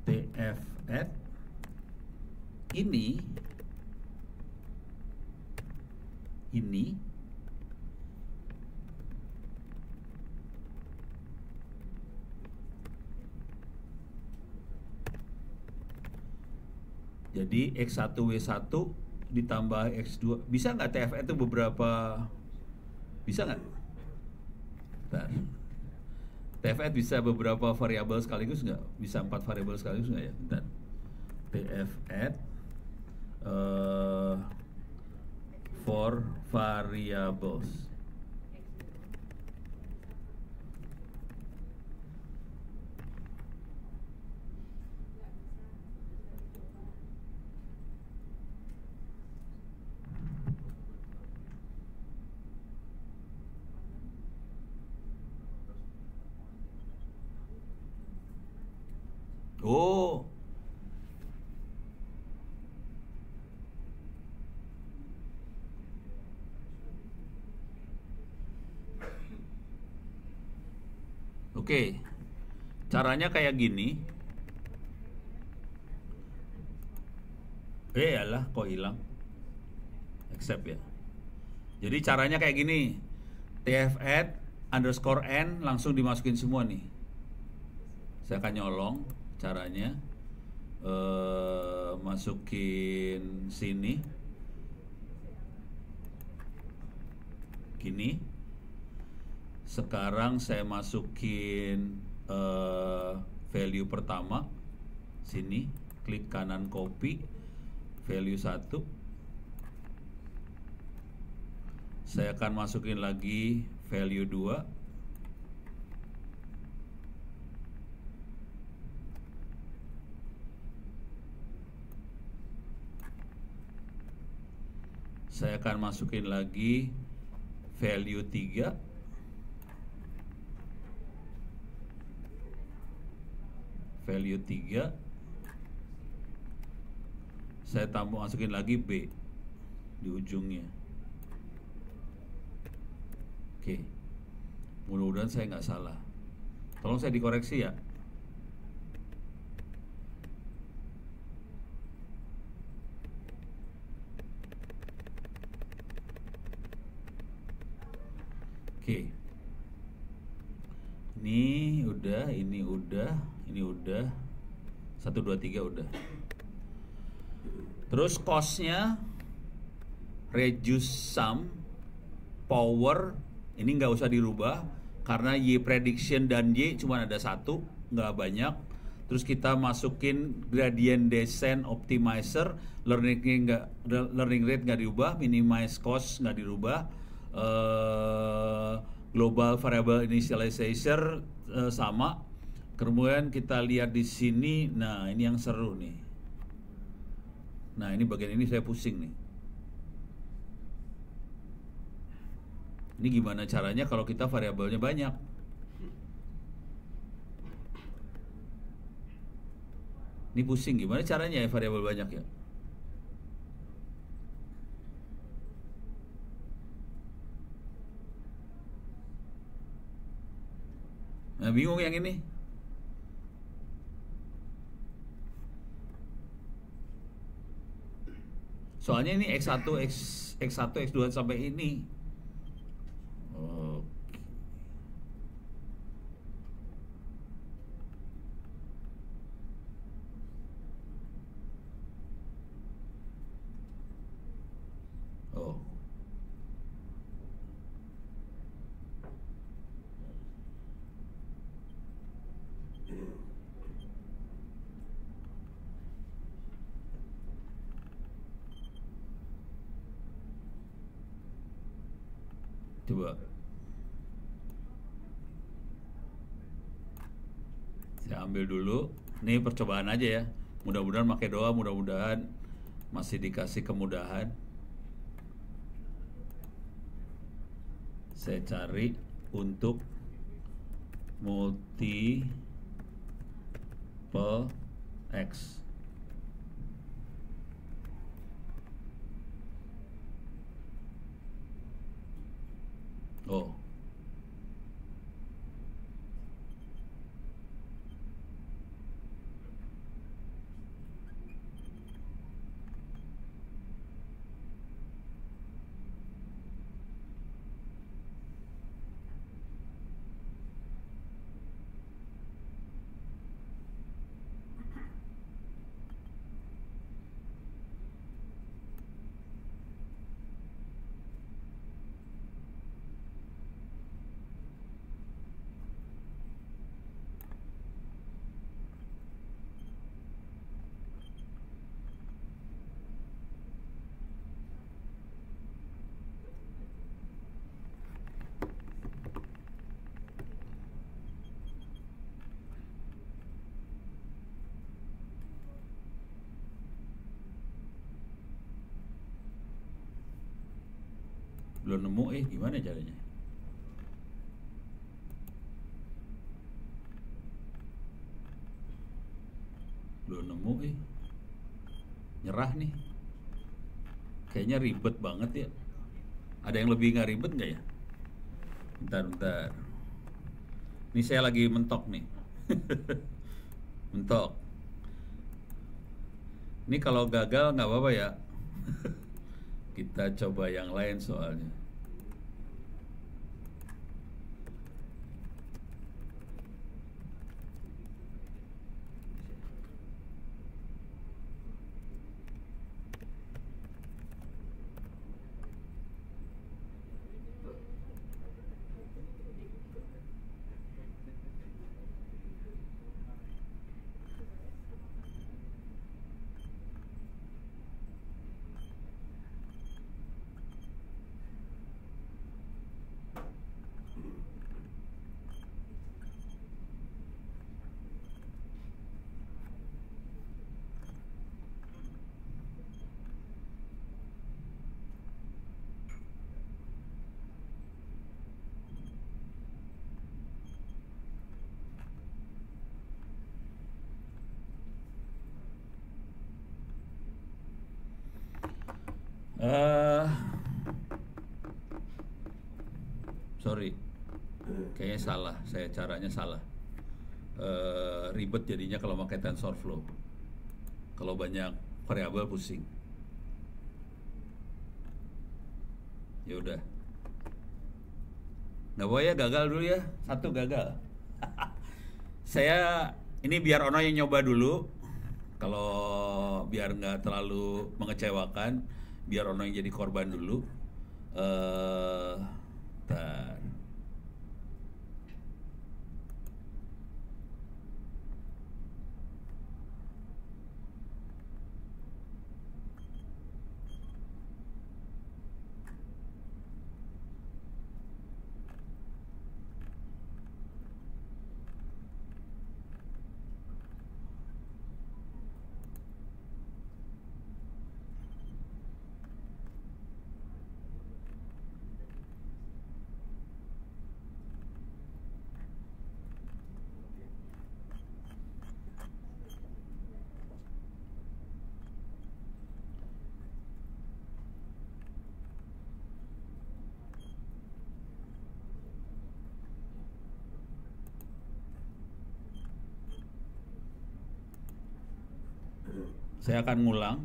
TF add ini jadi X1 W1 ditambah X2. Bisa nggak TF itu beberapa? Bisa nggak? Bentar. TF bisa beberapa variabel sekaligus nggak? Bisa 4 variabel sekaligus nggak ya? Bentar. TF add for variables. Oh, oke. Caranya kayak gini. Alah, kok hilang? Accept ya. Jadi caranya kayak gini. TF add underscore n langsung dimasukin semua nih. Saya akan nyolong caranya. Masukin sini. Gini. Sekarang saya masukin value pertama sini, klik kanan copy value 1. Saya akan masukin lagi value 2. Saya akan masukin lagi value 3. value 3, saya masukin lagi B di ujungnya. Oke, mudah-mudahan saya nggak salah. Tolong saya dikoreksi ya. Oke. Ini udah, ini udah, ini udah. 1, 2, 3 udah. Terus cost-nya reduce sum power ini nggak usah dirubah karena Y prediction dan Y cuma ada satu, nggak banyak. Terus kita masukin gradient descent optimizer, learning rate nggak dirubah, minimize cost nggak dirubah, global variable initializer sama. Kemudian kita lihat di sini, nah ini yang seru nih. Nah ini bagian ini saya pusing nih. Ini gimana caranya kalau kita variabelnya banyak? Ini pusing, gimana caranya ya variabel banyak ya? Nah bingung yang ini. Soalnya ini X1, X1, X2 sampai ini. Oke. Oh. Coba. Saya ambil dulu. Ini percobaan aja ya. Mudah-mudahan pakai doa, mudah-mudahan masih dikasih kemudahan. Saya cari untuk multiple X. Oh. Belum nemu, gimana caranya? Belum nemu, nyerah nih. Kayaknya ribet banget ya. Ada yang lebih nggak ribet nggak ya? Bentar. Ini saya lagi mentok nih. Mentok. Ini kalau gagal nggak apa-apa ya. Kita coba yang lain soalnya. Eh, sorry, kayaknya salah. Saya caranya salah. Ribet jadinya kalau pakai TensorFlow. Kalau banyak variabel pusing. Ya udah. Nggak boleh ya, gagal dulu ya. Satu gagal. Saya ini biar Ono yang nyoba dulu. Kalau biar nggak terlalu mengecewakan, biar Ono yang jadi korban dulu. Bentar. Saya akan ngulang.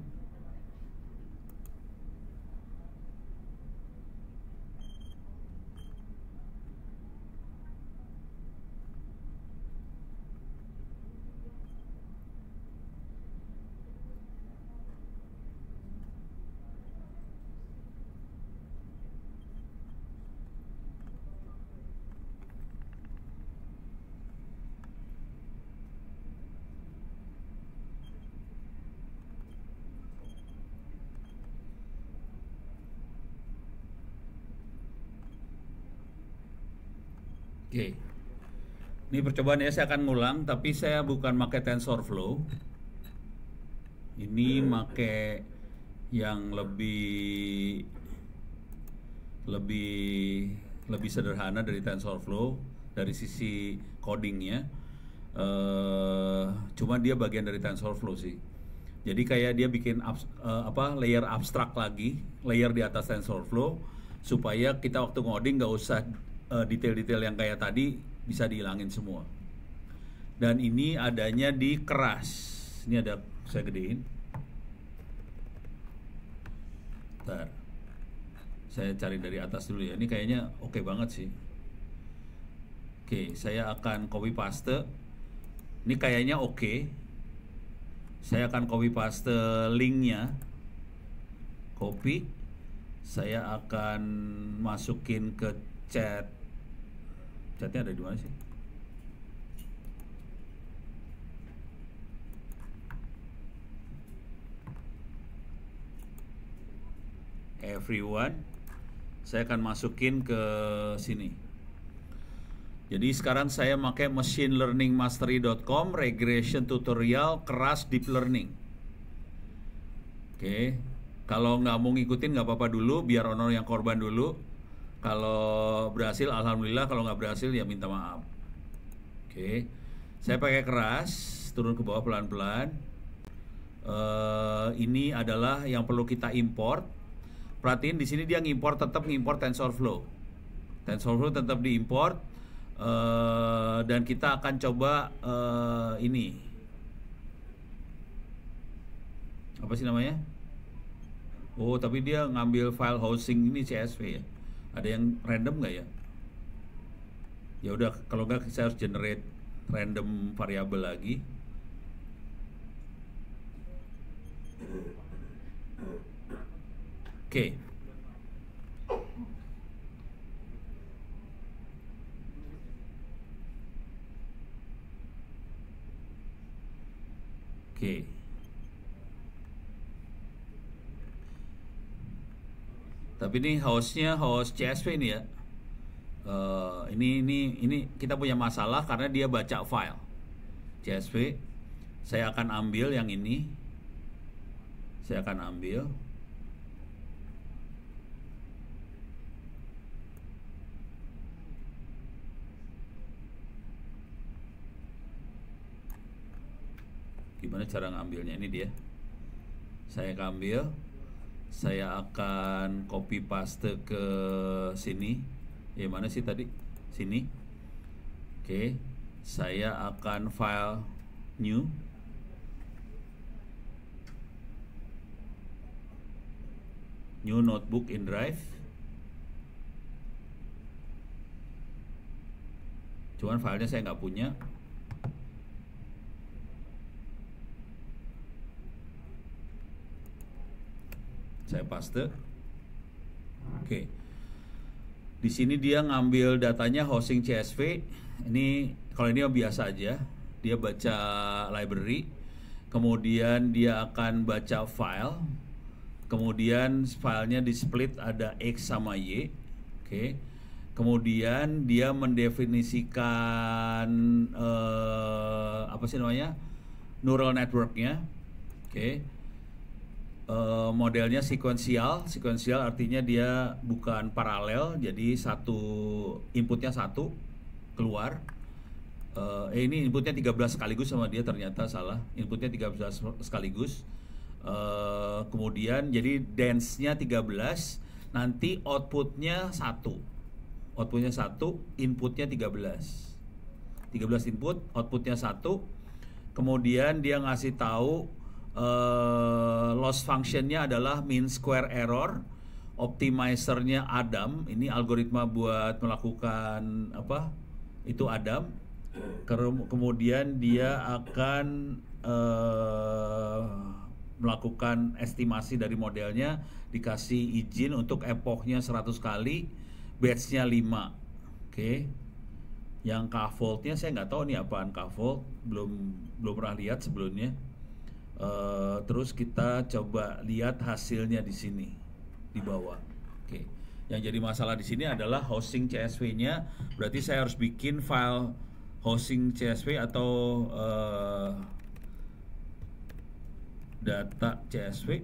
Oke. Ini percobaan ya, saya akan ngulang, tapi saya bukan pakai TensorFlow. Ini pakai yang lebih sederhana dari TensorFlow dari sisi codingnya. Cuma dia bagian dari TensorFlow sih. Jadi kayak dia bikin layer abstrak lagi, layer di atas TensorFlow, supaya kita waktu ngoding nggak usah detail-detail yang kayak tadi, bisa dihilangin semua. Dan ini adanya di keras. Ini ada, saya gedein. Bentar. Saya cari dari atas dulu ya. Ini kayaknya oke banget sih. Oke, saya akan copy paste. Ini kayaknya oke. Saya akan copy paste linknya. Copy. Saya akan masukin ke chat. Chatnya ada di mana sih? Everyone. Saya akan masukin ke sini. Jadi sekarang saya pakai machinelearningmastery.com, regression tutorial keras deep learning. Oke. Kalau nggak mau ngikutin nggak apa-apa dulu, biar Ono yang korban dulu. Kalau berhasil alhamdulillah, kalau nggak berhasil ya minta maaf. Oke. Saya pakai keras, turun ke bawah pelan-pelan. Ini adalah yang perlu kita import. Perhatiin di sini dia tetap ngimport TensorFlow. TensorFlow tetap diimport. Dan kita akan coba ini. Apa sih namanya? Oh, tapi dia ngambil file hosting ini CSV ya. Ada yang random nggak ya? Ya udah, kalau nggak saya harus generate random variabel lagi. Oke. Oke. Tapi ini hostnya host CSV ini ya. Ini kita punya masalah karena dia baca file CSV. Saya akan ambil yang ini. Saya akan ambil. Gimana cara ngambilnya? Ini dia. Saya ambil. Saya akan copy paste ke sini. Mana sih tadi? Sini. Oke. Saya akan file new. New notebook in Drive. Cuman filenya saya nggak punya. Saya paste. Oke. Di sini dia ngambil datanya hosting CSV. Ini kalau ini biasa aja. Dia baca library. Kemudian dia akan baca file. Kemudian filenya di split ada X sama Y. Oke. Kemudian dia mendefinisikan apa sih namanya? Neural networknya. Oke. Modelnya sekuensial artinya dia bukan paralel, jadi satu inputnya satu keluar. Ini inputnya 13 sekaligus sama dia, ternyata salah, inputnya 13 sekaligus. Kemudian jadi dense-nya 13, nanti outputnya 1, inputnya 13 input, outputnya 1. Kemudian dia ngasih tahu loss functionnya adalah mean square error, optimizernya Adam, ini algoritma buat melakukan apa? Itu Adam. Kemudian dia akan melakukan estimasi dari modelnya, dikasih izin untuk epochnya 100 kali, batch-nya 5. Oke. Yang K-fold-nya saya nggak tahu nih apaan K-fold, belum pernah lihat sebelumnya. Terus kita coba lihat hasilnya di sini di bawah. Oke. Yang jadi masalah di sini adalah hosting CSV-nya. Berarti saya harus bikin file hosting CSV atau data CSV.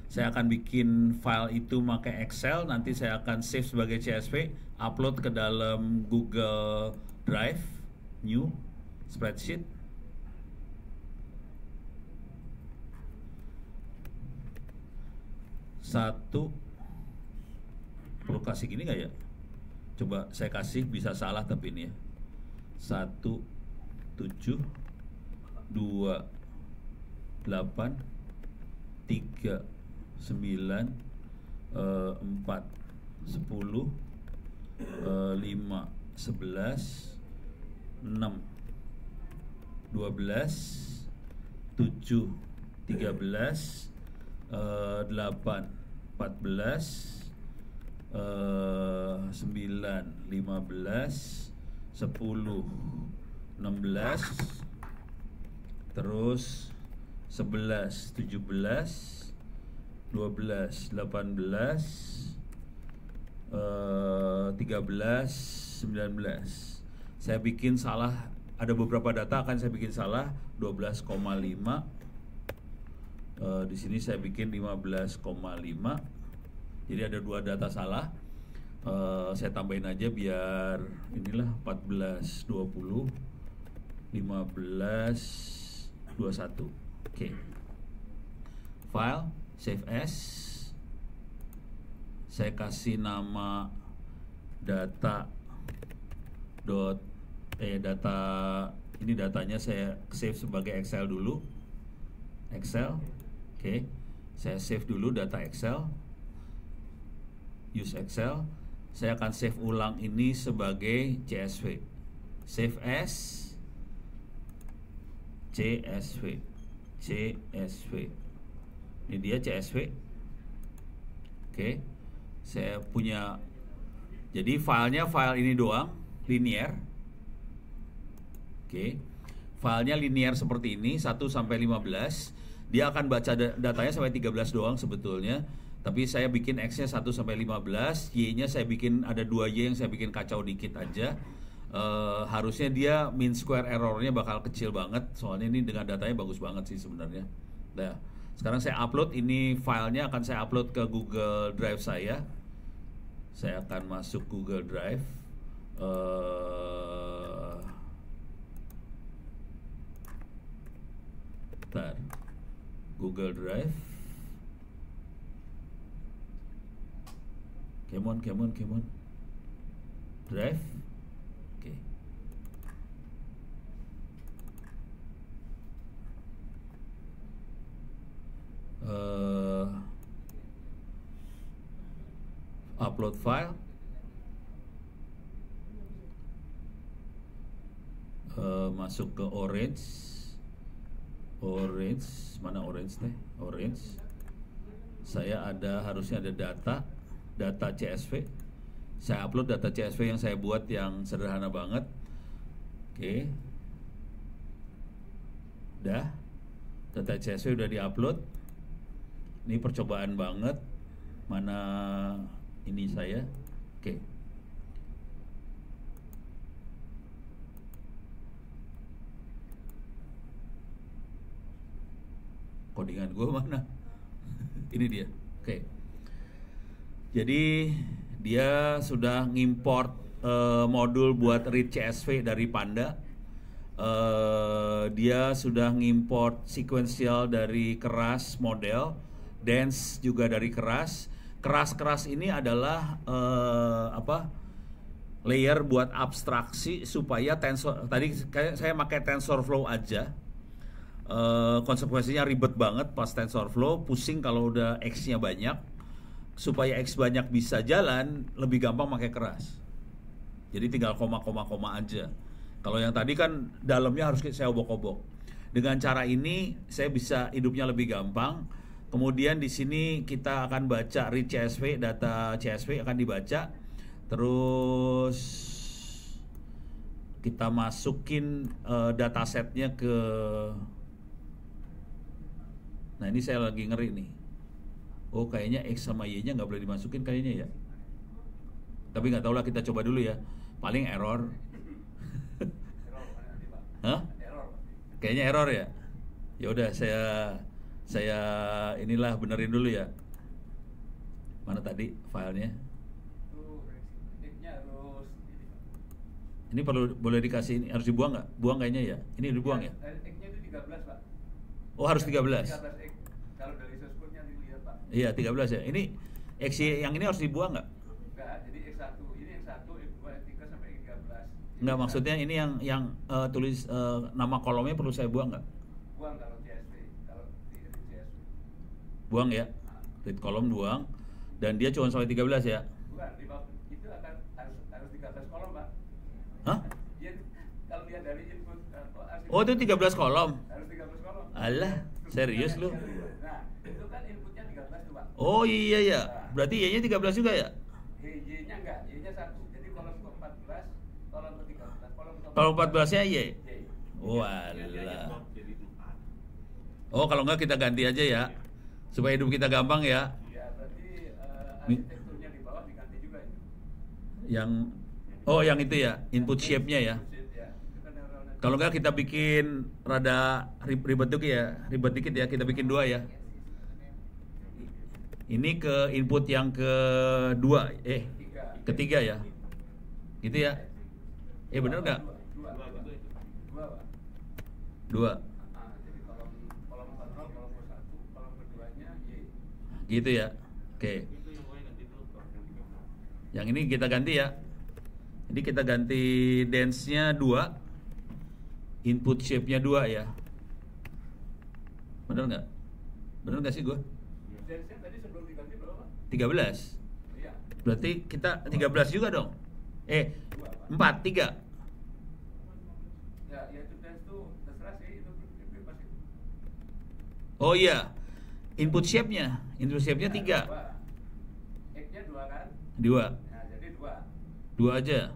Saya akan bikin file itu pakai Excel. Nanti saya akan save sebagai CSV, upload ke dalam Google Drive, new spreadsheet. Satu, perlu kasih gini nggak ya? Coba saya kasih, bisa salah tapi ini ya. 1, 7, 2, 8, 3, 9, 4, 10, 5, 11, 6, 12, 7, 13, 8, 14, 9, 15, 10, 16, terus 11, 17, 12, 18, 13, 19. Saya bikin salah, ada beberapa data akan saya bikin salah, 12,5. Di sini saya bikin 15,5. Jadi ada 2 data salah. Saya tambahin aja biar inilah 14, 20, 15, 21. Oke. File, save as. Saya kasih nama data data ini, datanya saya save sebagai Excel dulu. Excel. Oke. Saya save dulu data Excel. Use Excel. Saya akan save ulang ini sebagai CSV. Save as CSV. Ini dia CSV. Oke. Saya punya, jadi filenya file ini doang, linear. Oke. Filenya linear seperti ini, 1 sampai 15. Dia akan baca datanya sampai 13 doang sebetulnya. Tapi saya bikin X-nya 1 sampai 15, Y-nya saya bikin ada 2 Y yang saya bikin kacau dikit aja. Harusnya dia mean square errornya bakal kecil banget, soalnya ini dengan datanya bagus banget sih sebenarnya. Nah, sekarang saya upload, ini filenya akan saya upload ke Google Drive saya. Saya akan masuk Google Drive. Bentar. Google Drive. Come on. Drive. Oke. Upload file. Masuk ke Orange. Mana Orange teh? Orange. Saya harusnya ada data CSV. Saya upload data CSV yang saya buat yang sederhana banget. Oke. Udah. Data CSV udah diupload. Ini percobaan banget. Mana ini saya? Oke. Codingan gue mana? Ini dia. Oke. Jadi dia sudah ngimport modul buat read CSV dari Panda. Dia sudah ngimport sequential dari Keras model, Dance juga dari Keras. Keras ini adalah layer buat abstraksi supaya tensor. Tadi saya pakai TensorFlow aja. Konsekuensinya ribet banget pas TensorFlow, pusing kalau udah X-nya banyak. Supaya X banyak bisa jalan, lebih gampang pakai Keras. Jadi tinggal koma aja. Kalau yang tadi kan dalamnya harus saya obok-obok. Dengan cara ini saya bisa hidupnya lebih gampang. Kemudian di sini kita akan baca read CSV, data CSV akan dibaca. Terus kita masukin datasetnya ke. Nah ini saya lagi ngeri nih. Oh kayaknya X sama Y-nya nggak boleh dimasukin kayaknya ya. Tapi nggak tahu lah, kita coba dulu ya. Paling error. Hah? Kayaknya error ya. Ya udah saya inilah benerin dulu ya. Mana tadi filenya? Ini boleh dikasih, ini harus dibuang nggak? Buang kayaknya ya. Ini dibuang ya? X-nya itu 13, Pak. Oh harus 13. 13 X. Kalau dari source-nya dilihat, Pak. Iya 13 ya. Ini X yang ini harus dibuang nggak? Enggak, jadi X1. Ini X1, X2, X3 sampai X13. Enggak, maksudnya ini yang tulis nama kolomnya perlu saya buang nggak? Buang kalau CSV, kalau di CSV. Buang ya. Read kolom buang. Dan dia cuma sampai 13 ya. Bukan, itu akan harus 13 kolom, Pak. Hah? Dia, kalau dia dari input Oh itu 13 kolom. harus 13 kolom. Alah, serius lu? Nah, itu kan inputnya 13 tuh, Pak. Oh iya ya. Berarti Y-nya 13 juga ya? Y-nya enggak, Y-nya 1. Jadi kolom ke-14, kolom ke-13, kolom ke-14. Kalau 14-nya Y. Y. Walah. Oh kalau enggak kita ganti aja ya. Supaya hidup kita gampang ya. Ya, berarti arsitekturnya di bawah diganti juga itu. Yang itu ya, input shape-nya ya. Ya, itu kan neural Kalau enggak kita bikin rada ribet dikit ya, kita bikin 2 ya. Ini ke input yang kedua, ketiga ya. Gitu ya. Bener nggak? Dua. Jadi kolom kontrol, kolom ke-1, kolom keduanya Y. Gitu ya. Oke. Yang ini kita ganti ya. Jadi kita ganti dance-nya 2, input shape-nya 2 ya. Bener nggak? Bener nggak sih gue? Dance-nya tadi sebelum diganti berapa? 13. Iya. Berarti kita 13 juga dong. 4, 3. Ya itu dance tuh terserah sih, itu bebas itu. Oh iya. Input shape-nya 3. X-nya 2 kan? 2. Nah, jadi 2. 2 aja.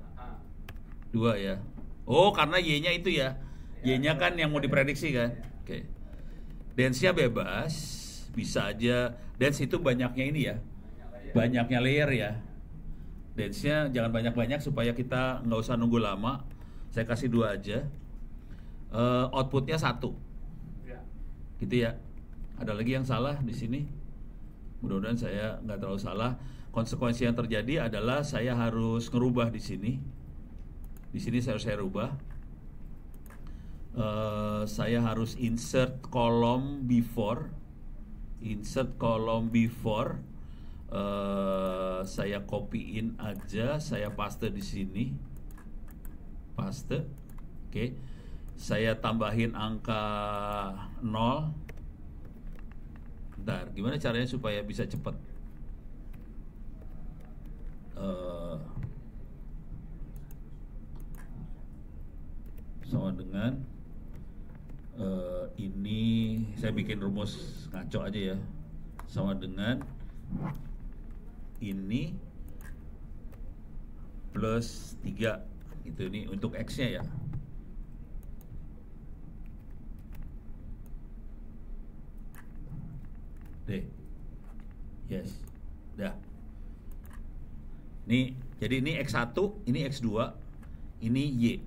2 ya. Oh, karena Y-nya itu ya. Y-nya kan yang mau diprediksi kan. Oke. Dance-nya bebas, bisa aja. Dance itu banyaknya ini ya. Banyaknya layer ya. Dance-nya jangan banyak-banyak supaya kita nggak usah nunggu lama. Saya kasih 2 aja. Outputnya 1. Ya. Gitu ya. Ada lagi yang salah di sini? Mudah-mudahan saya nggak terlalu salah. Konsekuensi yang terjadi adalah saya harus ngerubah di sini. Di sini saya rubah. Saya harus insert kolom before. insert column before. Saya copyin aja, saya paste di sini, paste. Oke, saya tambahin angka 0. Bentar, gimana caranya supaya bisa cepat? Sama dengan ini, saya bikin rumus ngaco aja ya, sama dengan ini plus 3 gitu. Ini untuk X nya ya. D. Yes. Dah. Nih, jadi ini X1, ini X2, ini Y.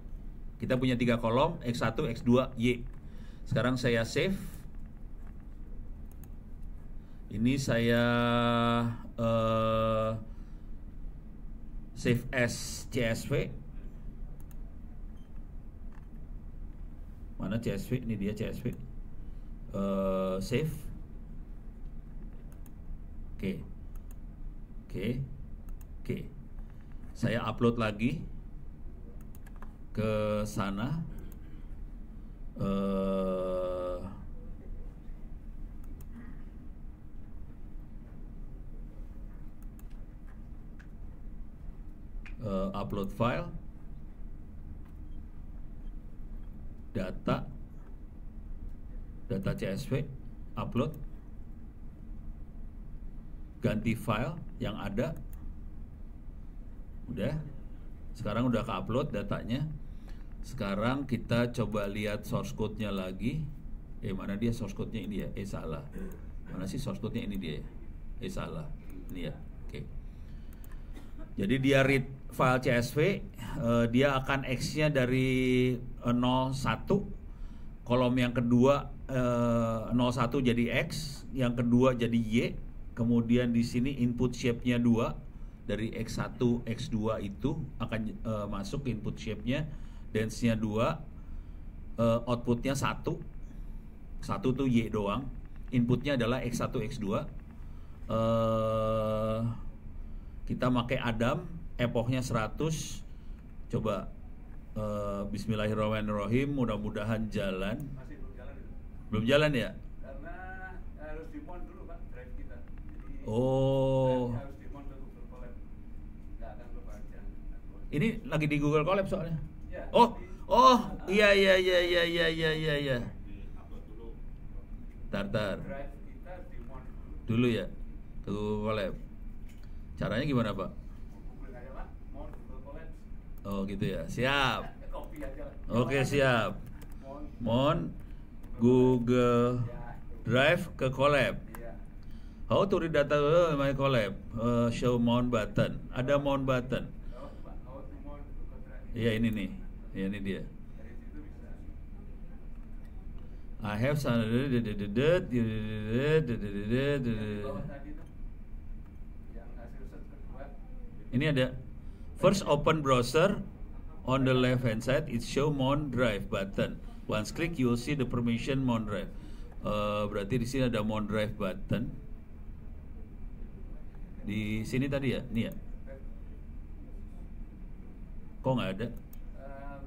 Kita punya 3 kolom, X1, X2, Y. Sekarang saya save. Ini saya save as CSV. Mana CSV? Ini dia CSV. Save. Oke. Saya upload lagi ke sana. Upload file, data CSV, upload, ganti file yang ada, udah. Sekarang udah ke-upload datanya. Sekarang kita coba lihat source code-nya lagi. Mana dia source code-nya? Ini ya. Salah. Mana sih source code-nya? Ini dia ya. Salah. Ini ya. Oke. Jadi dia read file CSV, dia akan X-nya dari 01, kolom yang kedua 01 jadi X, yang kedua jadi Y, kemudian di sini input shape-nya 2, dari X1, X2 itu akan masuk input shape-nya, dense-nya 2, output-nya 1 tuh Y doang, inputnya adalah X1, X2. Kita pakai Adam, epochnya 100. Coba Bismillahirrahmanirrahim, mudah-mudahan jalan. Masih belum jalan itu. Belum jalan ya? Karena harus di-mount dulu Pak drive kita. Jadi Oh. harus di-mount ke Google Colab. Nggak akan kebaca. Ini lagi di Google Colab soalnya. Ya, Oh, jadi- iya. Tar. Drive kita di-mount dulu. Dulu ya, ke Google Colab. Caranya gimana Pak? Google aja Pak, mount Google Colab. Oh gitu ya, siap. Copy aja. Oke siap. Mount. Mon Google Ya, Drive ke Colab. iya. How to read data my Colab? Show mount button. Ada mount button. Oh, Pak, how to mount Google Drive. Iya ini nih. Ya, ini dia. Dari situ bisa. I have some. Di bawah tadi tuh, yang hasil search kedua. Ini ada first open browser on the left hand side it show mount drive button. Once click you will see the permission mount drive. Berarti di sini ada mount drive button. Di sini tadi ya, ini ya. Kok nggak ada?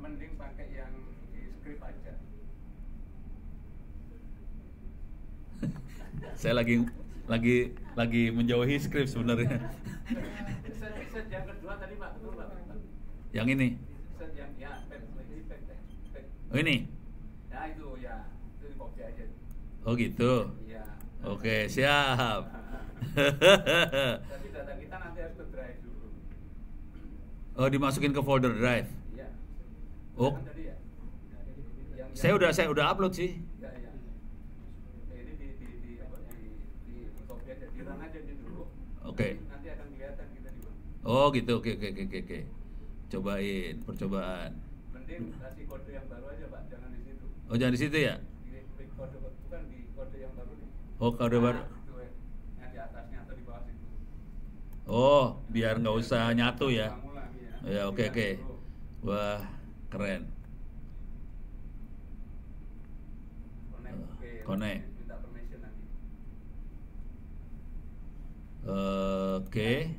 Mending pakai yang di script aja. Saya lagi menjauhi script sebenarnya. Set yang kedua tadi Pak, betul Pak. Yang ini. Set yang ya, pet. Oh ini. Nah itu ya, itu di copy aja. Oh gitu. Iya. Oke, siap. Tapi data kita nanti harus ke drive dulu. Oh, dimasukin ke folder drive. Iya. Oh. Kan tadi ya. Saya udah upload sih. Ya. Ini di apa di copy aja, di run aja dulu. Oke. Nanti akan kelihatan kita di mana. Oh gitu, oke. Cobain, percobaan. Mending kasih kode yang baru aja Pak, jangan di situ. Oh jangan di situ ya? Di kode bukan di kode yang baru nih. Oh kode baru. Itu yang di atasnya atau di bawah situ. Oh biar nggak usah nyatu ya? Ulang, Ya oke. Lihat dulu. Wah keren. Connect. Oke, Connect. minta permission nanti. Oke.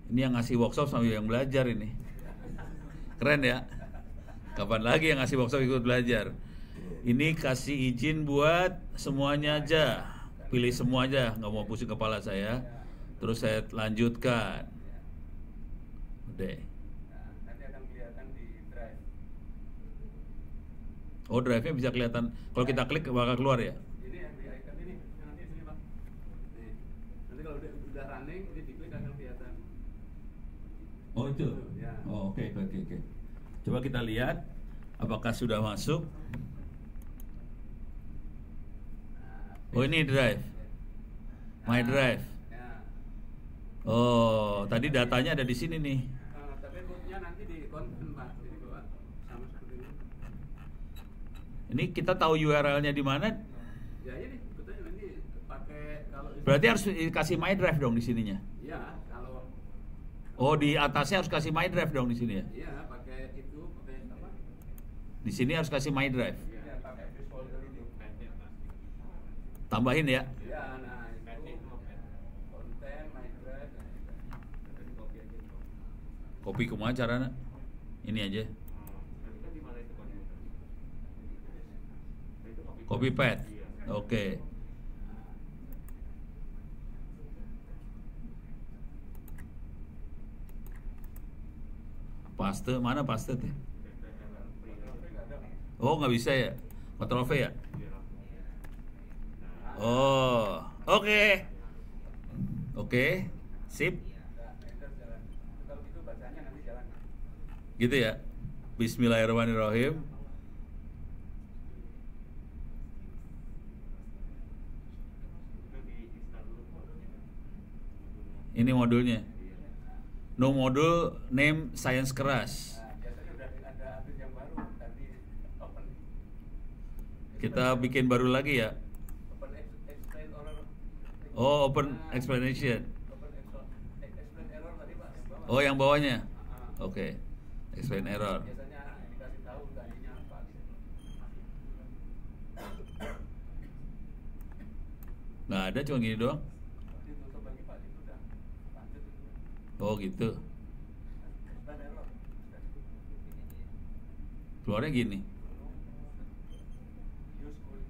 Ini yang ngasih workshop sama yang belajar ini. Keren ya. Kapan lagi yang ngasih workshop ikut belajar? Ini kasih izin buat semuanya aja. Pilih semua aja, nggak mau pusing kepala saya. Terus saya lanjutkan. Udah. Nah, nanti akan kelihatan di drive. Oh, drive-nya bisa kelihatan. Kalau kita klik bakal keluar ya? Ini yang di icon ini, yang nanti sini Pak. Nih, nanti kalau udah running, ini diklik akan kelihatan. Oh itu? Ya. Oh oke. Coba kita lihat apakah sudah masuk. Oh ini drive, my drive. Ya. Oh tadi datanya ada di sini nih. Tapi rootnya nanti di confirm Pak, di bawah sama seperti ini. Ini kita tahu URL-nya di mana. Ya ini betulnya nanti pakai kalau Berarti harus kasih my drive dong di sininya. ya kalau Oh di atasnya harus kasih my drive dong di sini ya. iya pakai itu pakai apa? Di sini harus kasih my drive. Ya pakai visual ini. Tambahin ya. Ya, nah itu konten, my drive, nah, copy aja. Kopi kumaha caranya? Ini aja. Copy pad. Oke. Paste mana paste teh? Oh nggak bisa ya? Ctrl V ya? Oh, oke. Oke, sip. Nah, enter jalan. Kalau gitu bacanya nanti jalan. Gitu ya. Bismillahirrahmanirrahim. Ini modulnya. No modul name science keras. Nah, biasanya udah ada update yang baru tadi open. Kita bikin baru lagi ya. Open explain error. Oh, open explanation. Open explain error tadi Pak yang bawah. Oh, yang bawahnya. Ah, Oke. Explain error. biasanya dikasih tahu tadinya apa gitu. Nggak ada, cuma gini doang. Ditutup lagi Pak, itu udah lanjut itu. Oh, gitu. Explain error. Keluarnya gini. Useful.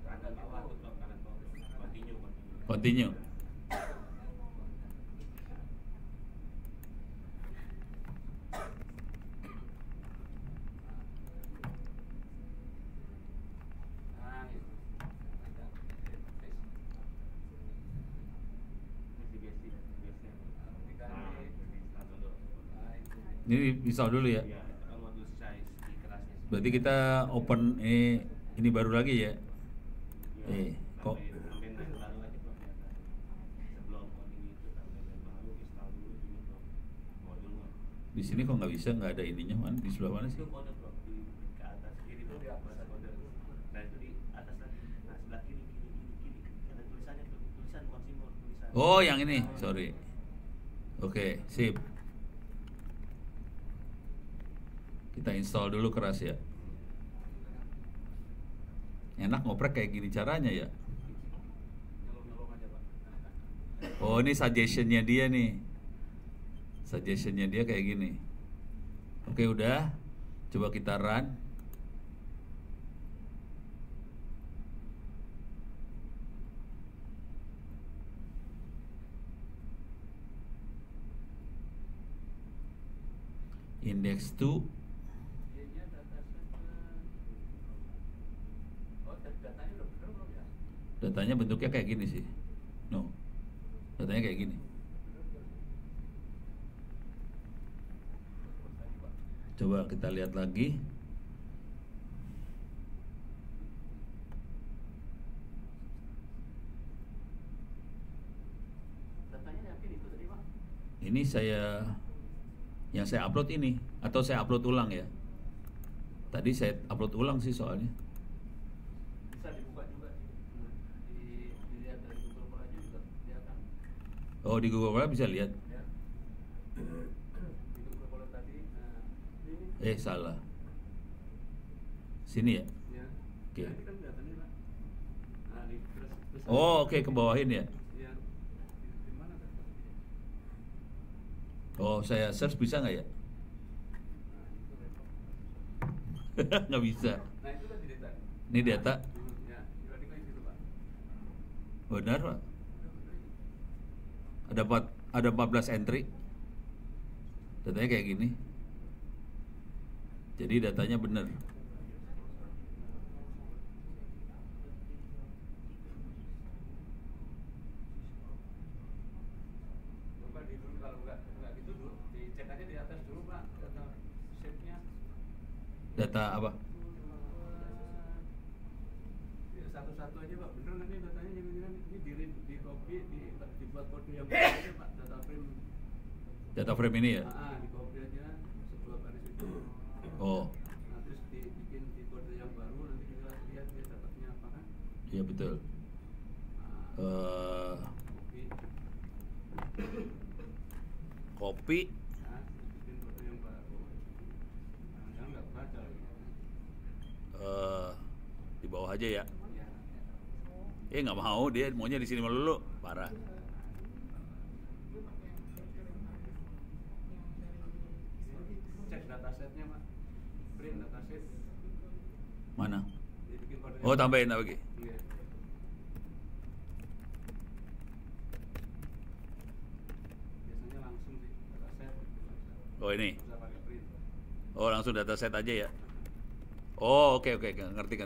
Kanan bawah. Continue. Nah, itu. Ini install dulu ya. Berarti kita open ini baru lagi ya. Kok di sini kok nggak bisa, nggak ada ininya, man? Di sebelah mana sih? Oh, yang ini, sorry. Oke, sip. Kita install dulu keras ya. Enak ngoprek kayak gini caranya ya. Oh, ini suggestionnya dia nih. Suggestionnya dia kayak gini. Oke, udah. Coba kita run. Index 2. Datanya bentuknya kayak gini sih. No. Datanya kayak gini. Coba kita lihat lagi. Ini yang saya upload ini, atau saya upload ulang ya. Tadi saya upload ulang sih soalnya. Bisa dibuka juga dilihat dari Google Chrome juga kelihatan. Oh, di Google Chrome bisa lihat. Ya. Di Google Chrome tadi ini Salah. Sini ya. ya. Oke. Nanti kan Oh, oke, ke bawahin ya. Iya. Di mana kan? Oh, saya search bisa nggak ya? Nah, itu repot. Nggak bisa. Nah, itu tadi data. Ini data. Ya, berarti kayak gitu, Pak. Benar, Pak. Ada 14 entry. Datanya kayak gini. Jadi datanya benar. Coba di dulu, kalau nggak gitu dulu, dicek aja di atas dulu, Pak, data shape-nya. Data apa? Ya, satu-satu aja, Pak. Bener nanti datanya ini copy, dibuat kode yang baru aja, Pak. Data frame. Data frame ini ya? Di copy aja sebuah baris itu. Oh, Nah, terus dibikin di kode yang baru, nanti kita lihat dia dapatnya apa kan. iya betul. Nah, copy. Copy. Nah, terus bikin kode yang baru. Nah, jangan nggak baca. Di bawah aja ya. Ya. Nggak mau, dia maunya di sini melulu. Parah. Cek datasetnya, Pak. Print dataset. Mana? Dibikin kode Oh, yang tambahin baru. lagi. Iya. Biasanya langsung sih dataset. Oh, ini. Nggak usah pakai print. Oh, langsung dataset aja ya. Oh, oke, ngerti.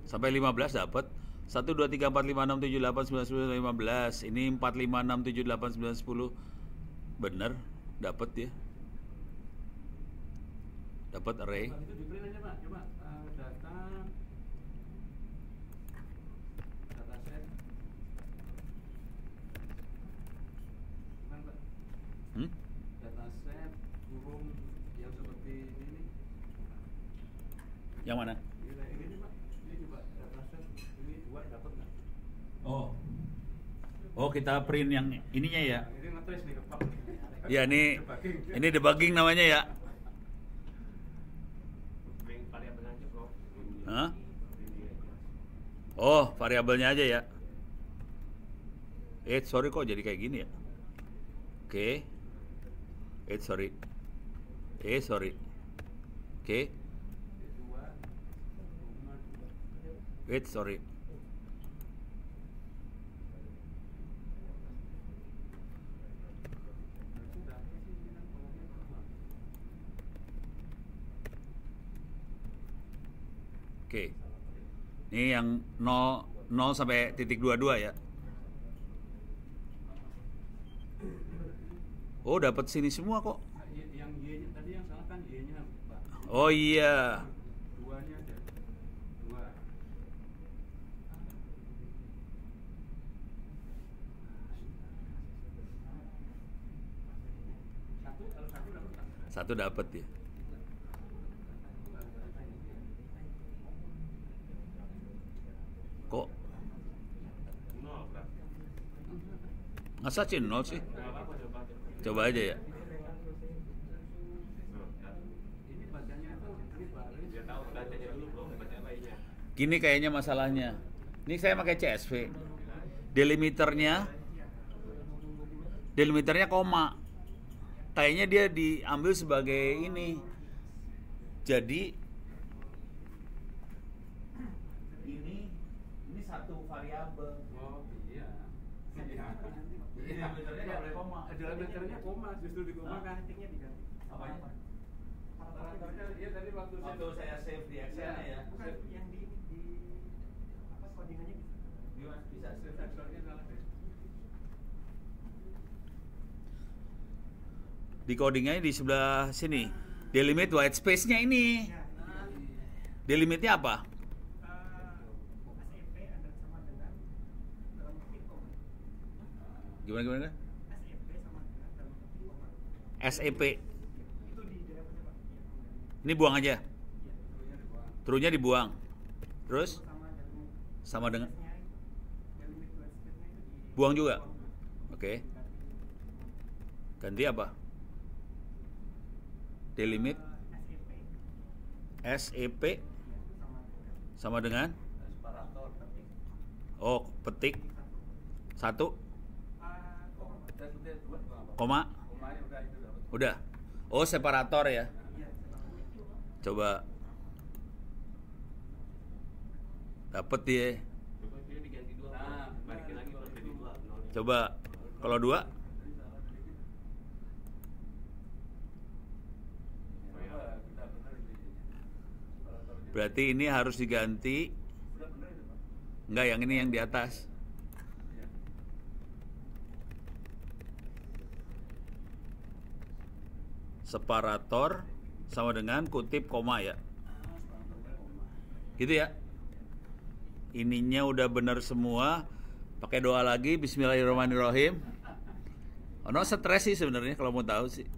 Sampai 15 dapat. 1 2 3 4 5 6 7 8 9 10 15. Ini 4 5 6 7 8 9 10. Bener, dapat ya. Dapat array. Pak, itu di print aja, Pak. Coba dataset. Bukan, Pak. Hmm? Dataset kurung yang seperti ini. Yang mana? Ini kayak gini, Pak. Ini coba dataset ini 2 dapat nggak? Oh, kita print yang ininya ya. Nah, ini nge-trace nih ke Pak. Ya, ini debugging namanya ya. Bring variabel aja, Bro. Hah? Oh, variabelnya aja ya. Sorry kok jadi kayak gini ya. Oke. Sorry. Sorry. Oke. Sorry. Oke. Ini yang 0 sampai titik 22 ya. Oh, dapat sini semua kok. Yang Y-nya tadi yang salah kan Y-nya, Pak. Oh iya. 2-nya aja. 2. Kalau satu dapat Pak. Satu dapat ya. Kok ngasain 0 sih? Coba aja ya. Ini bacanya itu ini baris. Dia tahu bacanya dulu, Bro, baca lainnya. Gini kayaknya masalahnya. Ini saya pakai CSV. Delimiternya koma. Kayaknya dia diambil sebagai ini. Jadi ini satu variabel. Oh, iya. Delimiternya nggak boleh koma. Delimiternya koma, justru di koma kan. Ketiknya diganti. Apanya? Iya tadi waktu saya save di Excel-nya ya. Bukan yang di apa codingannya bisa. Gimana? Bisa save Excel-nya salah deh. Di codingnya di sebelah sini. Delimit white space-nya ini. Delimitnya apa? SEP ada sama dengan dalam ketik koma. Gimana? SEP sama dengan dalam ketik koma. SEP. Itu di dalamnya, Pak. Ini buang aja. True-nya dibuang. Terus sama dengan buang juga. Oke. Ganti apa? delimit SEP sama dengan separator. oh petik 1 Tes udah 2 koma komanya udah itu dapat. udah oh separator ya coba dapet dia Coba dia diganti 2. Nah, balikin lagi kalau jadi 2. coba kalau 2 Kita benar ini. Separator. berarti ini harus diganti Udah benar itu, Pak. enggak yang ini yang di atas Iya. separator sama dengan kutip koma ya gitu ya ininya udah bener semua pakai doa lagi bismillahirrahmanirrahim oh no stres sih sebenarnya kalau mau tahu sih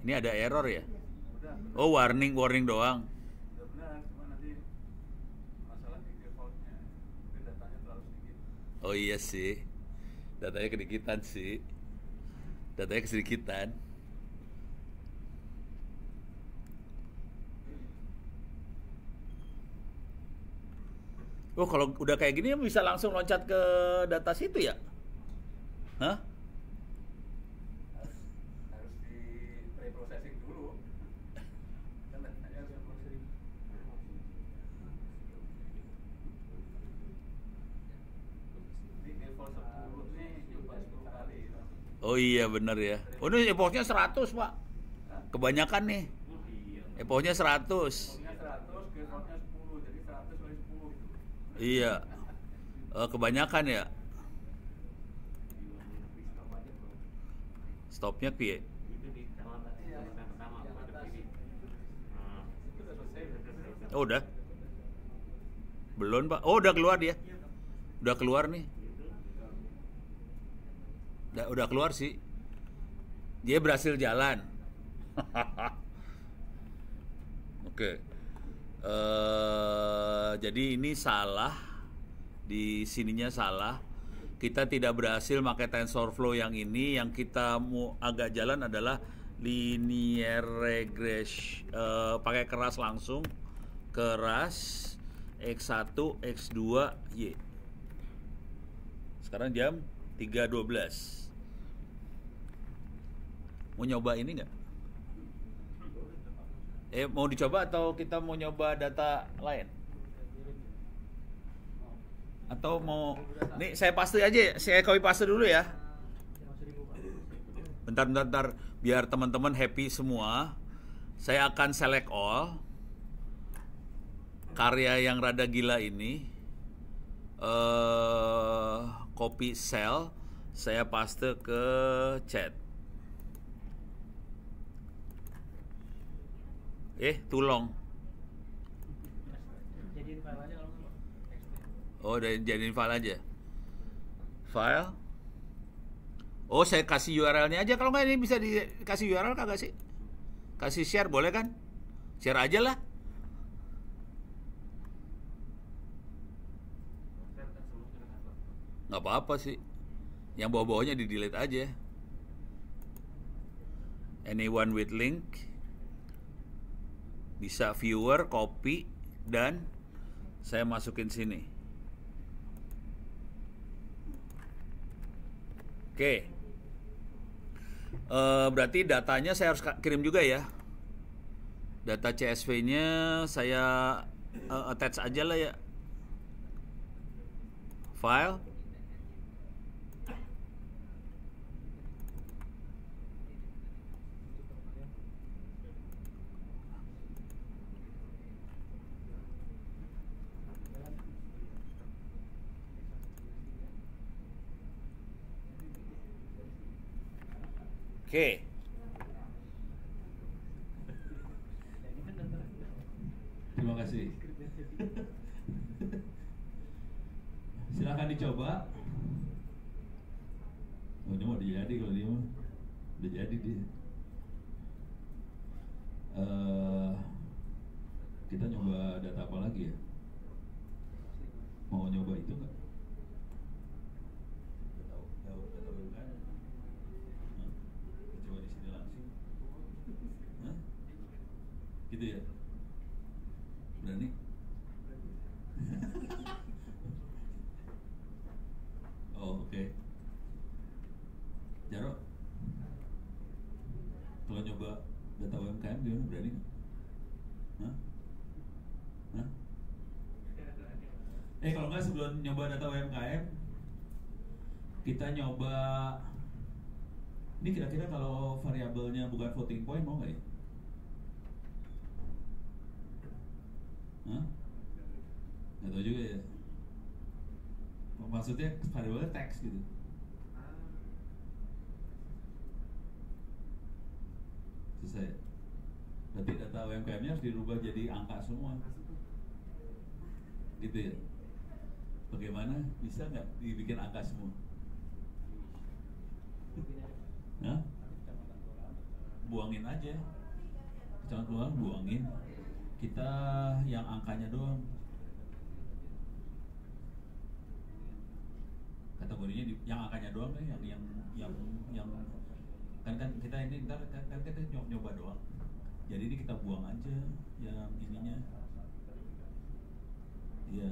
ini ada error ya Udah. oh warning doang Udah benar, cuma nanti masalah di defaultnya mungkin datanya terlalu sedikit. oh iya sih datanya kedikitan sih datanya kesedikitan oh kalau udah kayak gini bisa langsung loncat ke data situ ya hah Harus di pre-processing dulu. Kan datanya harus processing. Di default 10 nih coba 10 kali. oh iya bener ya oh ini epochnya 100 pak kebanyakan nih epochnya 100 Defaultnya 100, defaultnya 10, jadi 100 kali 10 gitu. iya kebanyakan ya stopnya piye Itu di pertama pada ini. Itu udah selesai. oh udah belum pak oh udah keluar dia udah keluar nih udah keluar sih dia berhasil jalan oke jadi ini salah di sininya salah kita tidak berhasil pakai TensorFlow yang ini yang kita mau agak jalan adalah linear regression pakai keras langsung keras X1 X2 Y sekarang jam 3.12 mau nyoba ini nggak? Mau dicoba atau kita mau nyoba data lain? Atau mau nih saya paste aja, saya copy paste dulu ya. Bentar biar teman-teman happy semua. Saya akan select all karya yang rada gila ini. Copy cell, saya paste ke chat. Too long. Jadiin file aja kalau nggak. Oh, udah jadiin file aja. File. Oh, saya kasih URL-nya aja. Kalau nggak ini bisa dikasih URL kagak sih? Kasih share boleh kan? Share aja lah. Nggak apa-apa sih. Yang bawah-bawahnya di-delete aja. Anyone with link. Bisa viewer, copy, dan saya masukin sini. Oke. Berarti datanya saya harus kirim juga ya. Data CSV-nya saya attach aja lah ya. File. Oke. Terima kasih. Silakan dicoba. Oh, ini mau jadi kalau dia mah udah jadi dia. Kita nyoba data apa lagi ya? Mau nyoba nyoba itu nggak? Nggak tahu kan? Hah? Coba di sini langsung. Hah? Gitu ya? Berani? Oh, oke. Jarok, kalau nyoba data UMKM gimana, berani nggak? Hah? Hah? Kalau nggak sebelum nyoba data UMKM, kita nyoba. Ini kira-kira kalau variabelnya bukan voting point mau nggak ya? Hah? Nggak tahu juga ya. Maksudnya variabelnya teks gitu. Selesai. Berarti data UMKM-nya harus dirubah jadi angka semua. Gitu ya. Bagaimana? Bisa nggak dibikin angka semua? Hah? Buangin aja. Kecamatan kelurahan buangin. Kita yang angkanya doang. Kategorinya yang angkanya doang kan, yang kan kita ini ntar kan kita nyoba doang. Jadi ini kita buang aja yang ininya. Iya.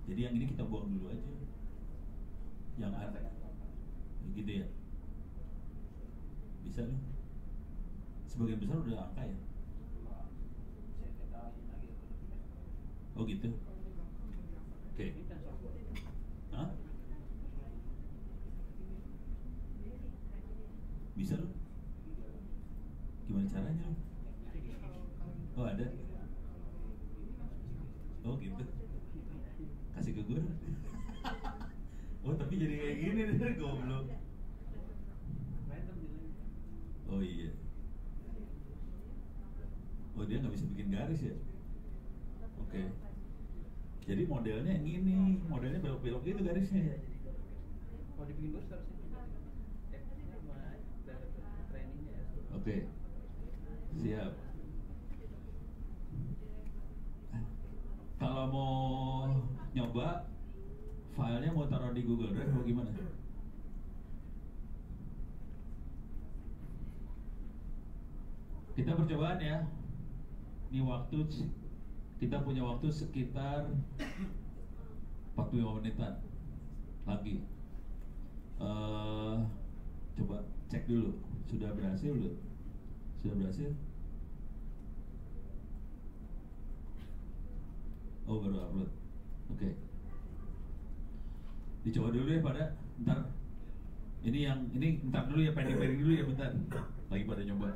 Jadi yang ini kita buang dulu aja. Yang ada. Gitu ya. Bisa nih. Sebagian besar udah angka ya. Oh gitu. Oke. Hah? Bisa loh. Gimana caranya? Oh ada. Oh gitu. Kasih ke gue. Oh tapi jadi kayak gini nih, goblok. Oh iya. Oh dia nggak bisa bikin garis ya? Oke. Jadi modelnya yang ini, modelnya belok-belok gitu garisnya. Mau dibikin terus harusnya trainingnya. Oke. Siap. Kalau mau nyoba, filenya mau taruh di Google Drive atau gimana? Kita percobaan ya. Ini waktu kita punya waktu sekitar 45 menitan lagi. Coba cek dulu, sudah berhasil belum? Sudah berhasil? Oh baru upload. Oke. Dicoba dulu ya pada. Ntar ini ntar dulu ya, pending dulu ya bentar. Lagi pada nyoba.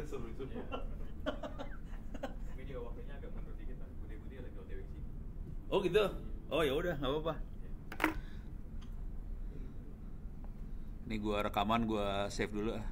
Seru itu. Iya. Tapi juga waktunya agak mundur dikit Pak. Budi lagi OTW sih. Oh gitu. Oh ya udah, nggak apa-apa. Ini gua rekaman, gua save dulu ah.